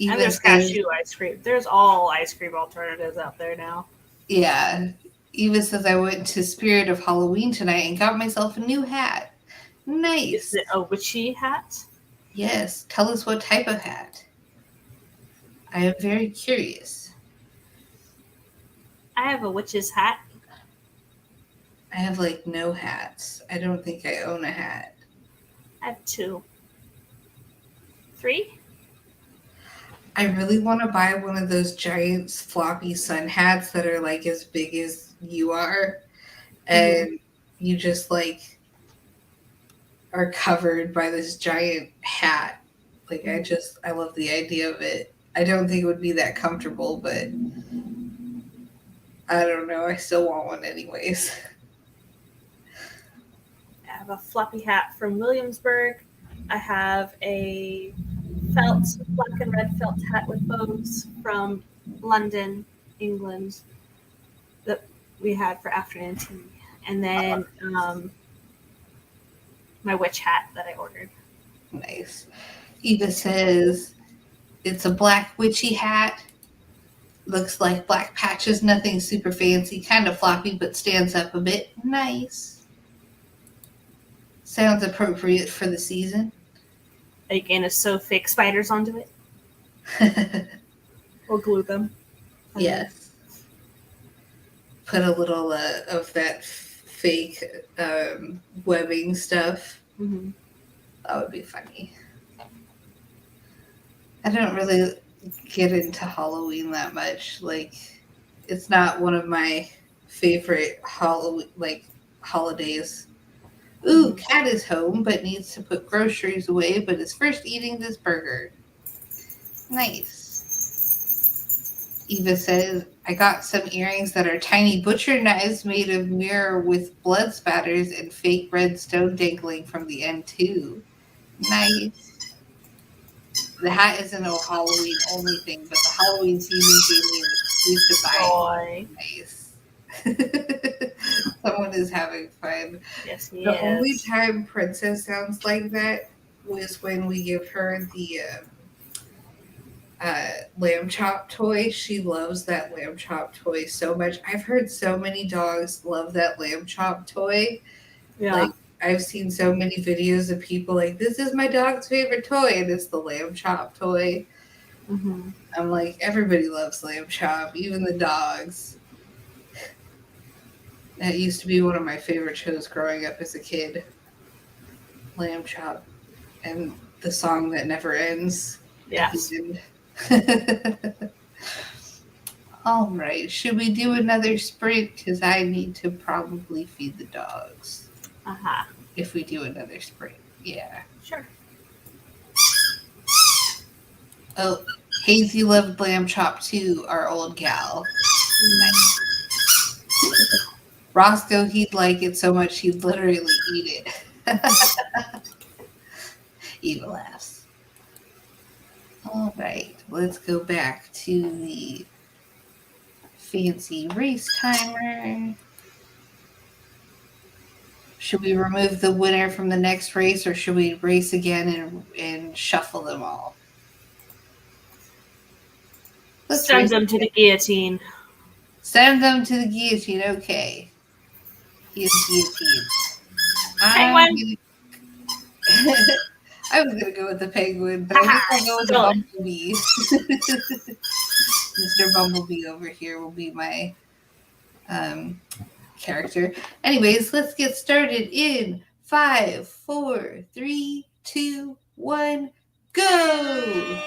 And there's cashew ice cream. There's all ice cream alternatives out there now. Yeah. Eva says, I went to Spirit of Halloween tonight and got myself a new hat. Nice. Is it a witchy hat? Yes. Tell us what type of hat. I am very curious. I have a witch's hat. I have no hats. I don't think I own a hat. I have 2. 3? I really want to buy one of those giant floppy sun hats that are as big as you are. And you just are covered by this giant hat. I love the idea of it. I don't think it would be that comfortable, but I don't know. I still want one anyways. I have a floppy hat from Williamsburg. I have a black and red felt hat with bows from London, England, that we had for afternoon tea. And then my witch hat that I ordered. Nice. Eva says it's a black witchy hat. Looks like black patches, nothing super fancy, kind of floppy, but stands up a bit. Nice. Sounds appropriate for the season. Are you going to sew fake spiders onto it? Or glue them? Yes. Put a little of that fake webbing stuff. Mm-hmm. That would be funny. I don't really get into Halloween that much. It's not one of my favorite holidays. Ooh, Cat is home, but needs to put groceries away, but is first eating this burger. Nice. Eva says, I got some earrings that are tiny butcher knives made of mirror with blood spatters and fake red stone dangling from the end too. Nice. The hat isn't a Halloween only thing, but the Halloween season gave me an excuse to buy it. Nice. Someone is having fun. Yes, he The only is. time Princess sounds like that was when we give her the lamb chop toy. She loves that lamb chop toy so much. I've heard so many dogs love that lamb chop toy. Yeah. Like, I've seen so many videos of people like, this is my dog's favorite toy, and it's the lamb chop toy. Mm-hmm. I'm like, everybody loves lamb chop, even the dogs. That used to be one of my favorite shows growing up as a kid. Lamb chop. And the song that never ends. Yes. All right. Should we do another sprint? Because I need to probably feed the dogs. Uh-huh. If we do another sprint. Yeah. Sure. Oh, Hazy loved lamb chop too, our old gal. Nice. Roscoe, he'd like it so much he'd literally eat it. Eva laughs. All right. Let's go back to the fancy race timer. Should we remove the winner from the next race, or should we race again and shuffle them all? Let's Send race them to the guillotine. Send them to the guillotine. Okay. He is guillotined. Penguin! I was going to go with the penguin, but I think I'll go with the bumblebee. Mr. Bumblebee over here will be my character. Anyways, let's get started in 5, 4, 3, 2, 1, go!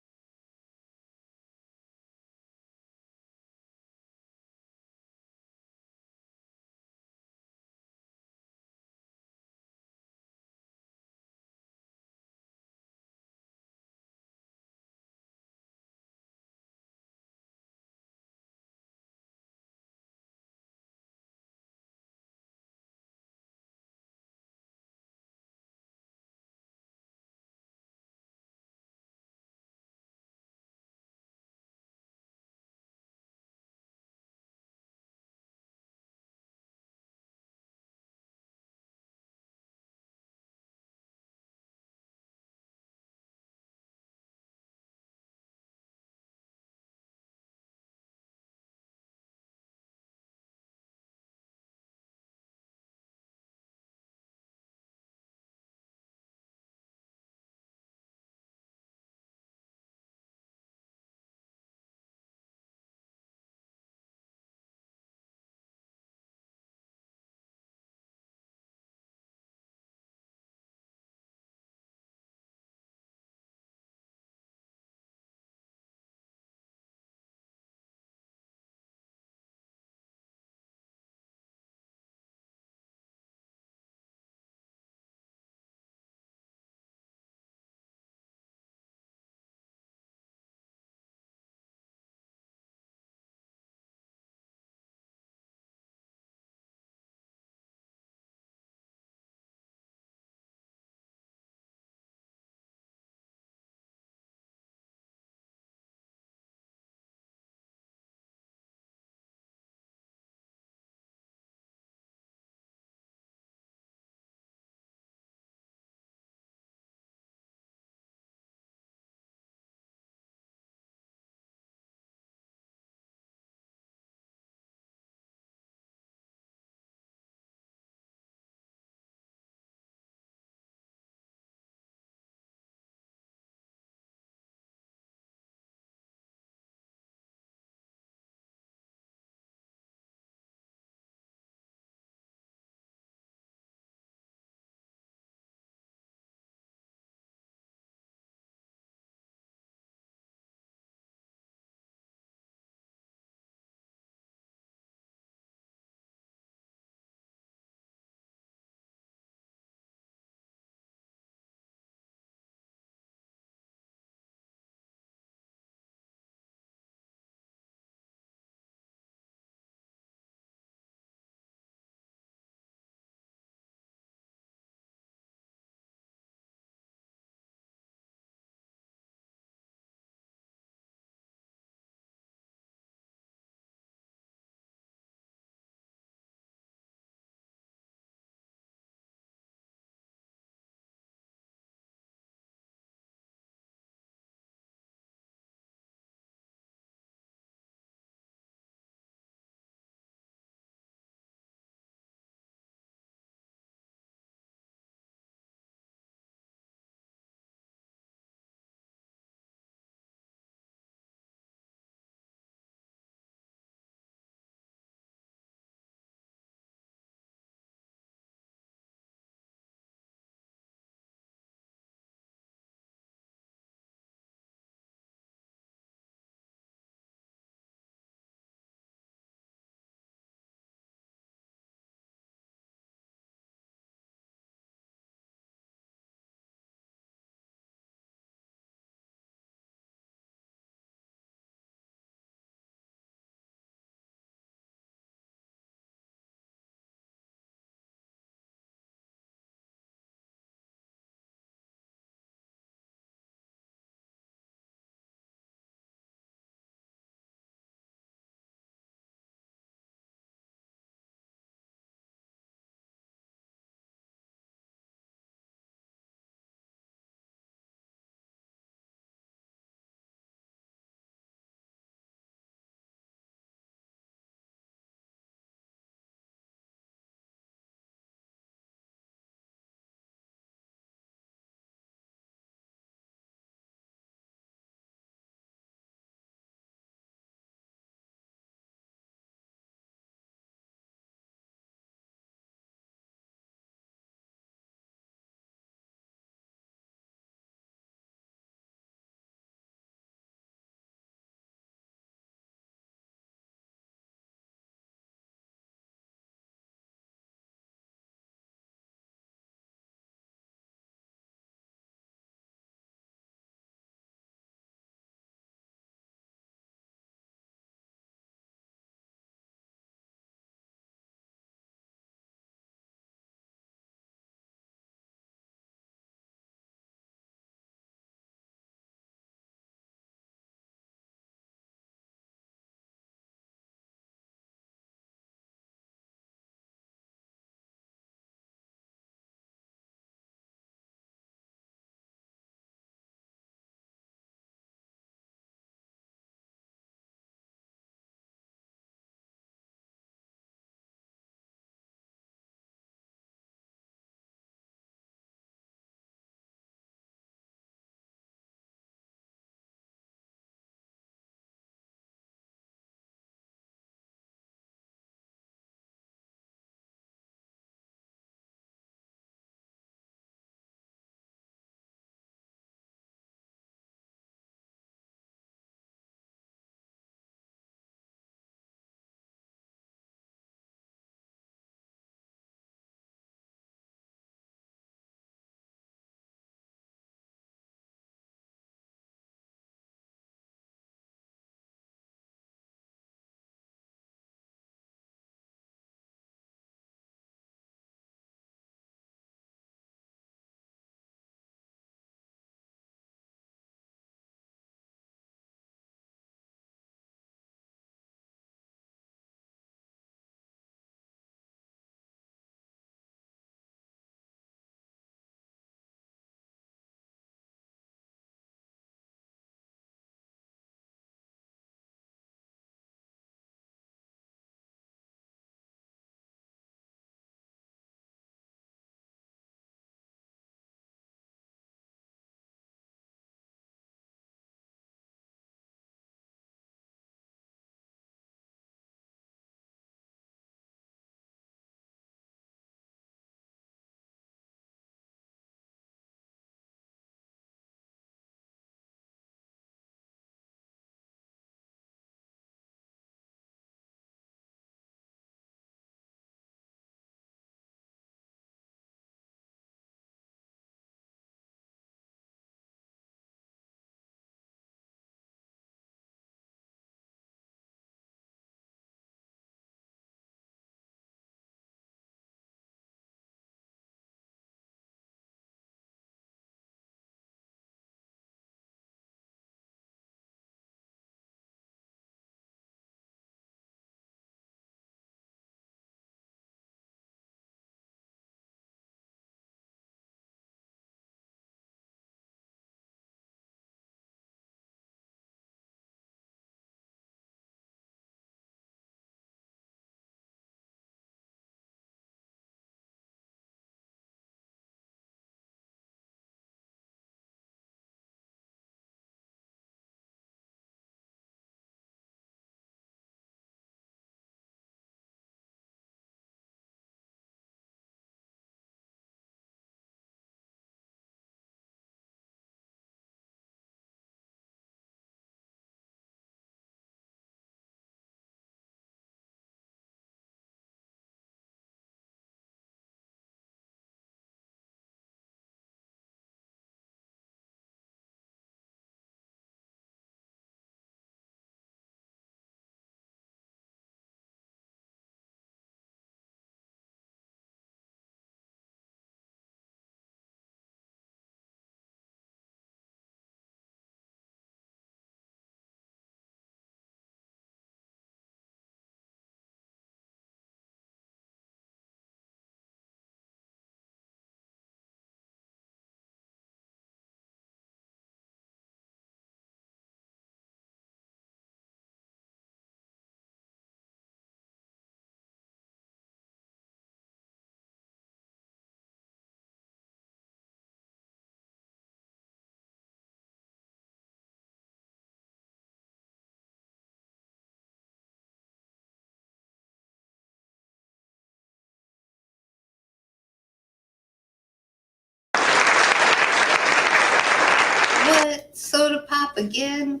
Soda Pop again?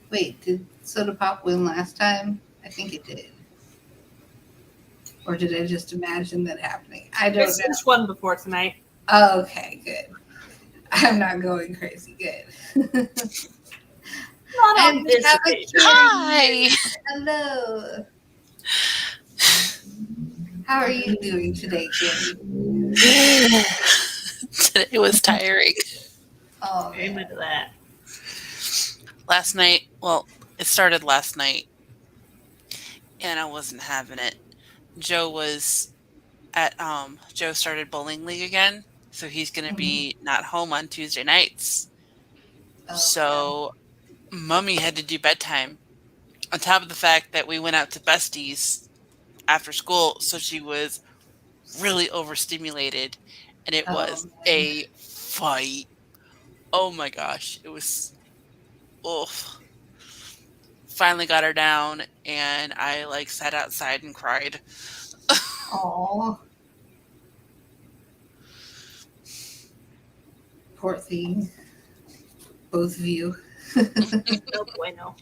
Wait, did Soda Pop win last time? I think it did. Or did I just imagine that happening? I don't know. There's one before tonight. Oh, okay, good. I'm not going crazy. Good. Not on And we this have a occasion. Hi. Hello. How are you doing today, Kim? Today was tiring. Oh, Amen man. to that. Last night, well, it started last night, and I wasn't having it. Joe was at Joe started bowling league again, so he's gonna be not home on Tuesday nights. Oh, So Mummy had to do bedtime. On top of the fact that we went out to Besties after school, so she was really overstimulated, and it was man. a fight. Oh my gosh, it was. Oh, finally got her down, and I like sat outside and cried. Aw. Poor thing. Both of you. No bueno.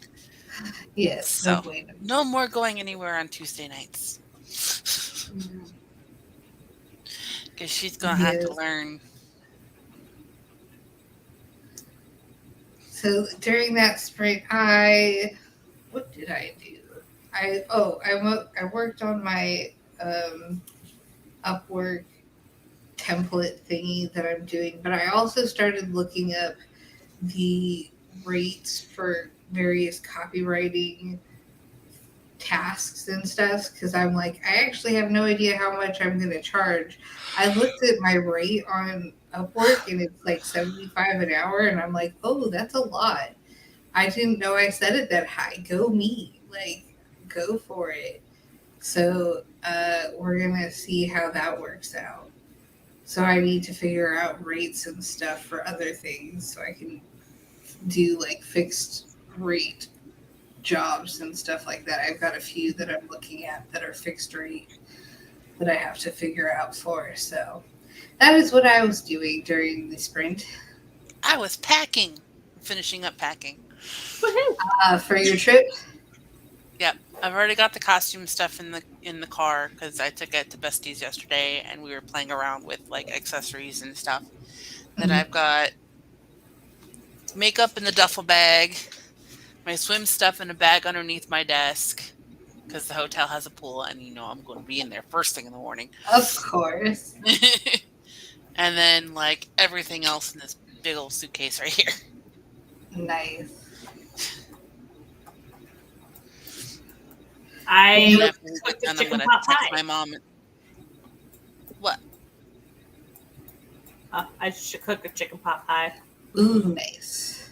Yes, So no bueno. no more going anywhere on Tuesday nights because she's gonna have to Yes. learn. So during that sprint, what did I do? I worked on my Upwork template thingy that I'm doing, but I also started looking up the rates for various copywriting tasks and stuff because I'm like, I actually have no idea how much I'm going to charge. I looked at my rate on Upwork and it's like $75 an hour, and I'm like, oh, that's a lot. I didn't know I set it that high. Go me, like, go for it. So we're gonna see how that works out. So I need to figure out rates and stuff for other things so I can do like fixed rate jobs and stuff like that. I've got a few that I'm looking at that are fixed rate that I have to figure out for. So that is what I was doing during the sprint. I was packing, finishing up packing. Woohoo! For your trip? Yep, I've already got the costume stuff in the car because I took it to Besties yesterday and we were playing around with like accessories and stuff. Then I've got makeup in the duffel bag, my swim stuff in a bag underneath my desk because the hotel has a pool and I'm going to be in there first thing in the morning. Of course. And then like everything else in this big old suitcase right here. Nice. I After we cooked get a done, I'm chicken going to pot text pie. my mom. What? I should cook a chicken pot pie. Ooh, nice.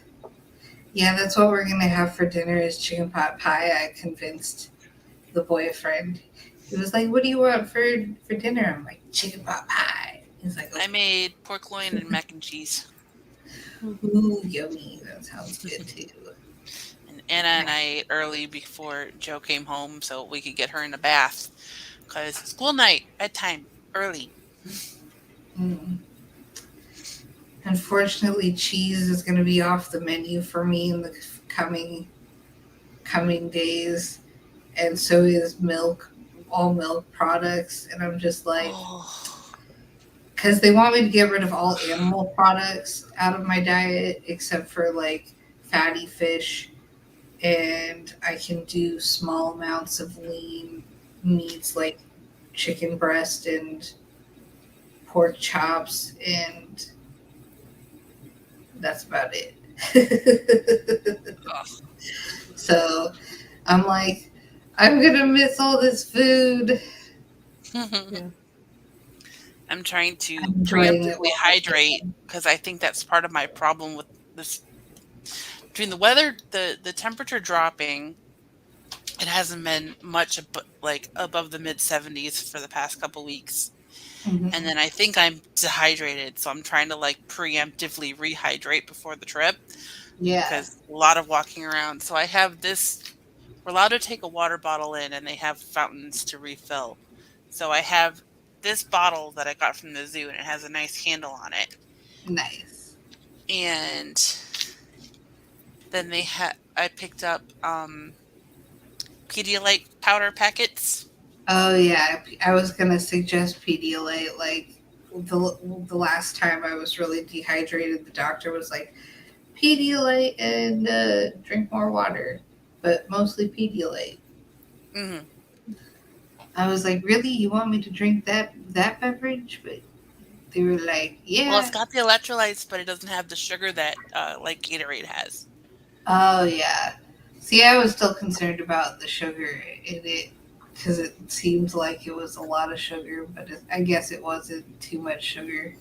Yeah, that's what we're gonna have for dinner is chicken pot pie. I convinced the boyfriend. He was like, "What do you want for dinner?" I'm like, "Chicken pot pie." He's like, I made pork loin and mac and cheese. "Ooh, yummy! That sounds good too." And Anna and I ate early before Joe came home so we could get her in a bath. Because school night, bedtime, early. Mm. Unfortunately, cheese is going to be off the menu for me in the coming days, and so is milk, all milk products. And I'm just like, because they want me to get rid of all animal products out of my diet except for like fatty fish, and I can do small amounts of lean meats like chicken breast and pork chops, and that's about it. So I'm like, I'm gonna miss all this food. I'm trying to I'm enjoying it preemptively hydrate because I think that's part of my problem with this. Between the weather, the temperature dropping, it hasn't been much like above the mid 70s for the past couple weeks. Mhm. And then I think I'm dehydrated, so I'm trying to like preemptively rehydrate before the trip Yeah, because a lot of walking around. So I have this. We're allowed to take a water bottle in, and they have fountains to refill. So I have this bottle that I got from the zoo, and it has a nice handle on it. nice. And Then I picked up Pedialyte powder packets. Oh yeah, I was gonna suggest Pedialyte. Like the last time I was really dehydrated, the doctor was like Pedialyte and drink more water, but mostly Pedialyte. Hmm. I was like, really? You want me to drink that beverage? But they were like, Well, it's yeah. got the electrolytes, but it doesn't have the sugar that like Gatorade has. Oh yeah. See, I was still concerned about the sugar in it because it seemed like it was a lot of sugar, but I guess it wasn't too much sugar.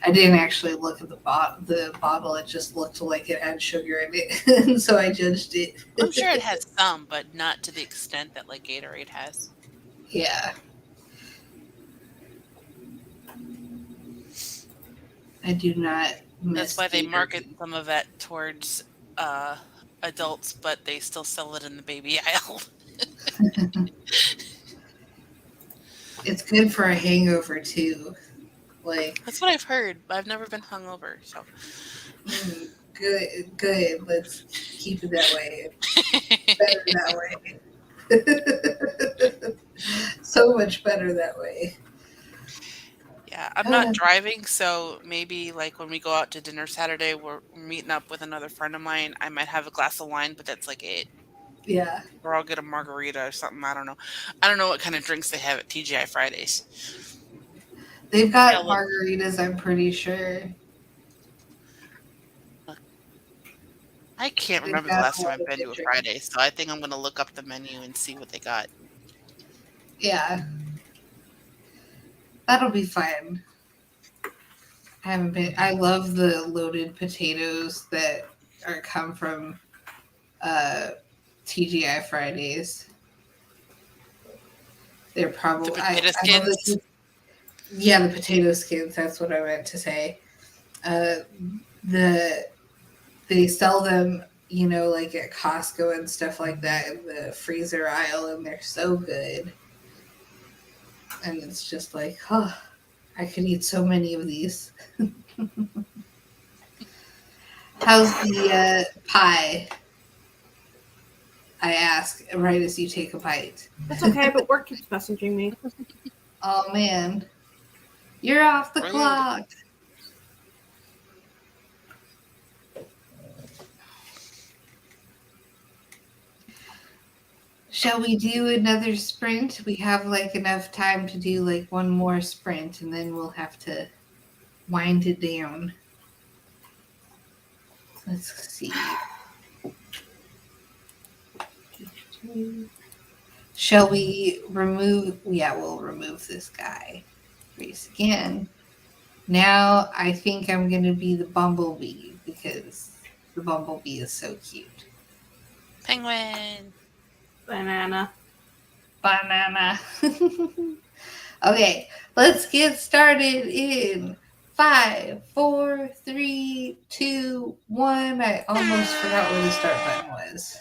I didn't actually look at the bottle; it just looked like it had sugar in it, and so I judged it. I'm sure it has some, but not to the extent that like Gatorade has. Yeah, I do not That's miss why they market Gatorade. some of it towards uh, adults, but they still sell it in the baby aisle. It's good for a hangover too. Like, That's what I've heard. I've never been hungover, so. good, good. Let's keep it that way. Better that way. So much better that way. Yeah, I'm not driving, so maybe like when we go out to dinner Saturday, we're meeting up with another friend of mine. I might have a glass of wine, but that's like it. Yeah, Or I'll get a margarita or something. I don't know. I don't know what kind of drinks they have at TGI Fridays. they've Yeah, got look, margaritas. I'm pretty sure I can't they've remember the got last a time lot I've of been good to a drinks. Friday, so I think I'm gonna look up the menu and see what they got. Yeah, that'll be fun. I haven't been. I love the loaded potatoes that are come from uh, TGI Fridays. They're The probably. potato I love skins. the. Yeah, the potato skins. That's what I meant to say. Uh, the they sell them, like at Costco and stuff like that in the freezer aisle, and they're so good. And it's just like, oh, I could eat so many of these. How's the pie? I ask right as you take a bite. That's okay, but work keeps messaging me. Oh man, you're off the Rude. clock. Shall we do another sprint? We have like enough time to do like one more sprint and then we'll have to wind it down. Let's see. Shall we remove? Yeah, we'll remove this guy. Race again. Now I think I'm going to be the bumblebee because the bumblebee is so cute. Penguin. Banana. Banana. Okay, let's get started in 5, 4, 3, 2, 1. I almost forgot where the start button was.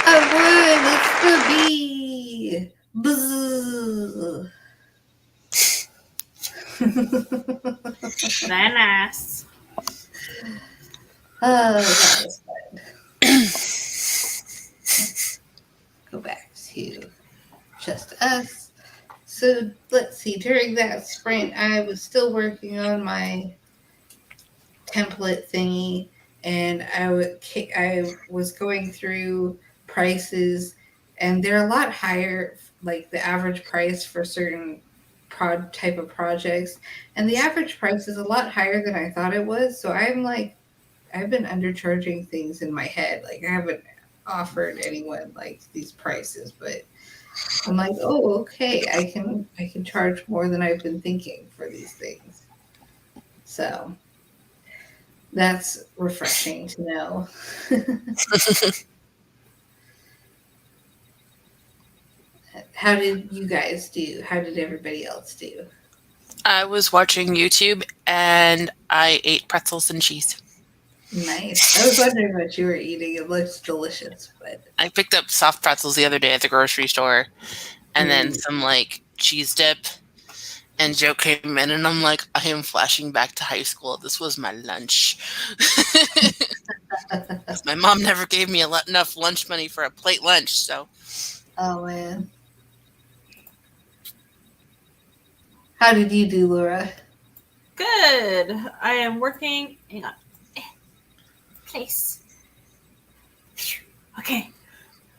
I won! It's the bee! Buzz! Very nice. Oh, that was fun. Go back to just us. So let's see. During that sprint, I was still working on my template thingy, and I was going through prices, and they're a lot higher, like the average price for certain type of projects, and the average price is a lot higher than I thought it was. So I'm like, I've been undercharging things in my head. Like I haven't offered anyone like these prices, but I'm like, oh, okay, I can charge more than I've been thinking for these things. So that's refreshing to know. How did you guys do? How did everybody else do? I was watching YouTube and I ate pretzels and cheese. Nice. I was wondering what you were eating. It looks delicious, but I picked up soft pretzels the other day at the grocery store and then some like cheese dip. And Joe came in and I'm like, I am flashing back to high school. This was my lunch. My mom never gave me enough lunch money for a plate lunch, so. oh man. How did you do, Laura? Good. I am working. Hang on. Place. Okay.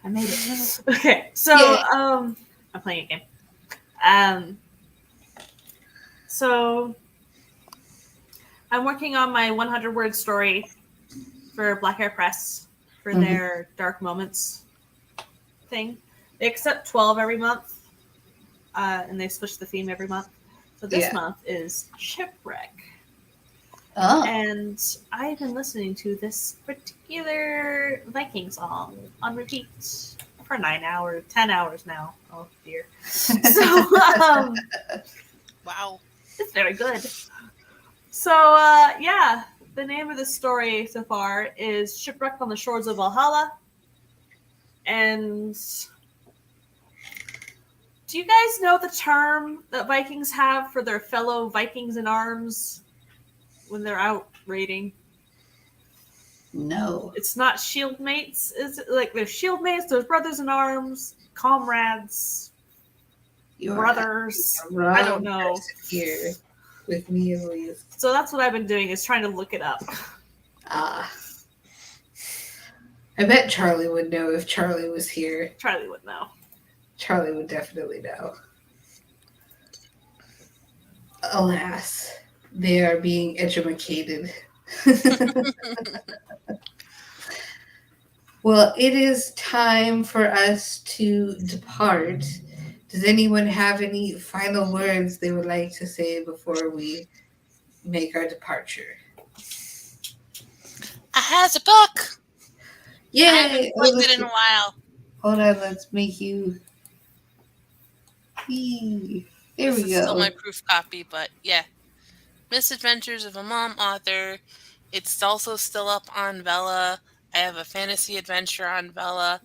I made it. Okay. So, Yay. I'm playing a game. So I'm working on my 100-word story for Black Hair Press for their Dark Moments thing. They accept 12 every month, and they switch the theme every month. So this month is Shipwreck. Oh. And I've been listening to this particular Viking song on repeat for 10 hours now. Oh dear. So, Wow. it's very good. So, yeah, the name of the story so far is Shipwrecked on the Shores of Valhalla. And do you guys know the term that Vikings have for their fellow Vikings in arms when they're out raiding? No. It's not shield mates. It's like there's shield mates, there's brothers in arms, comrades, brothers. I don't know. Here with me at least. So that's what I've been doing, is trying to look it up. Ah. I bet Charlie would know if Charlie was here. Charlie would know. Charlie would definitely know. Alas, they are being educated. Well, it is time for us to depart. Does anyone have any final words they would like to say before we make our departure? I has a book. Yay! I haven't plugged it in a while. Hold on, let's make you. There we This is still go. my proof copy, but yeah. Misadventures of a Mom author. It's also still up on Vella. I have a fantasy adventure on Vella.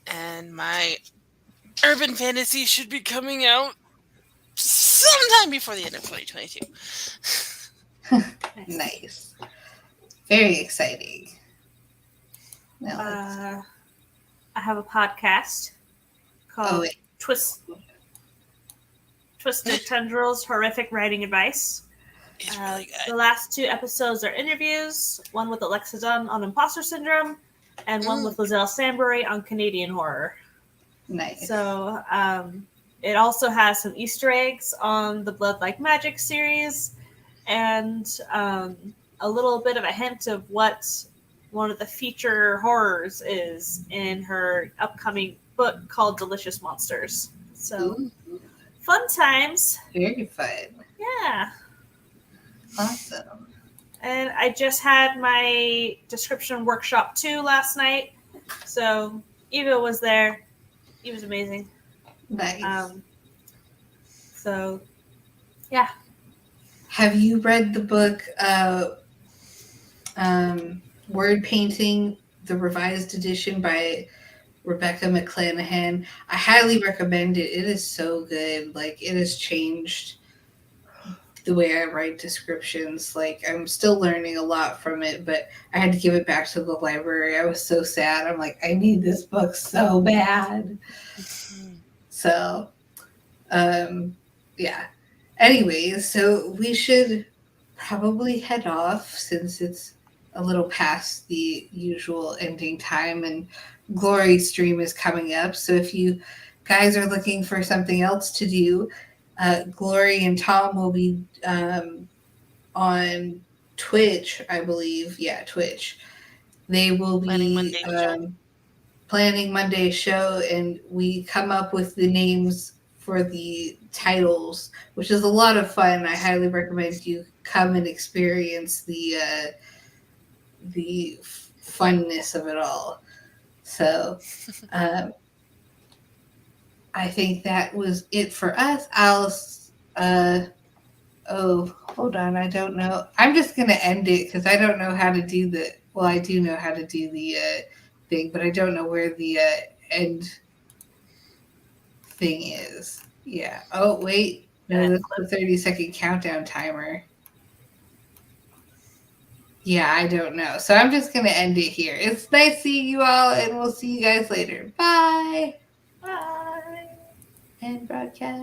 And my urban fantasy should be coming out sometime before the end of 2022. Nice. Very exciting. Now I have a podcast called Twisted Tendrils Horrific Writing Advice. It's really The good. last 2 episodes are interviews, one with Alexa Dunn on imposter syndrome, and one with Lizelle Sambury on Canadian horror. nice. So it also has some Easter eggs on the Blood Like Magic series, and a little bit of a hint of what one of the feature horrors is in her upcoming book called Delicious Monsters. So Ooh, fun times. very fun. Yeah. Awesome. And I just had my description workshop 2 last night. So Eva was there. He was amazing. Nice. So, yeah. Have you read the book Word Painting, the revised edition by Rebecca McClanahan. I highly recommend it. It is so good. Like, it has changed the way I write descriptions. Like, I'm still learning a lot from it, but I had to give it back to the library. I was so sad. I'm like, I need this book so bad. So, yeah. Anyways, so we should probably head off since it's a little past the usual ending time, and Glory's stream is coming up. So if you guys are looking for something else to do, Glory and Tom will be on Twitch, I believe. Yeah, Twitch. They will be planning Monday's show, and we come up with the names for the titles, which is a lot of fun. I highly recommend you come and experience the funness of it all. So I think that was it for us. Hold on. I don't know. I'm just going to end it because I don't know how to do I do know how to do the thing, but I don't know where the end thing is. Yeah. Oh, wait. No, that's the 30-second countdown timer. Yeah, I don't know. So I'm just going to end it here. It's nice seeing you all, and we'll see you guys later. Bye. Bye. End broadcast.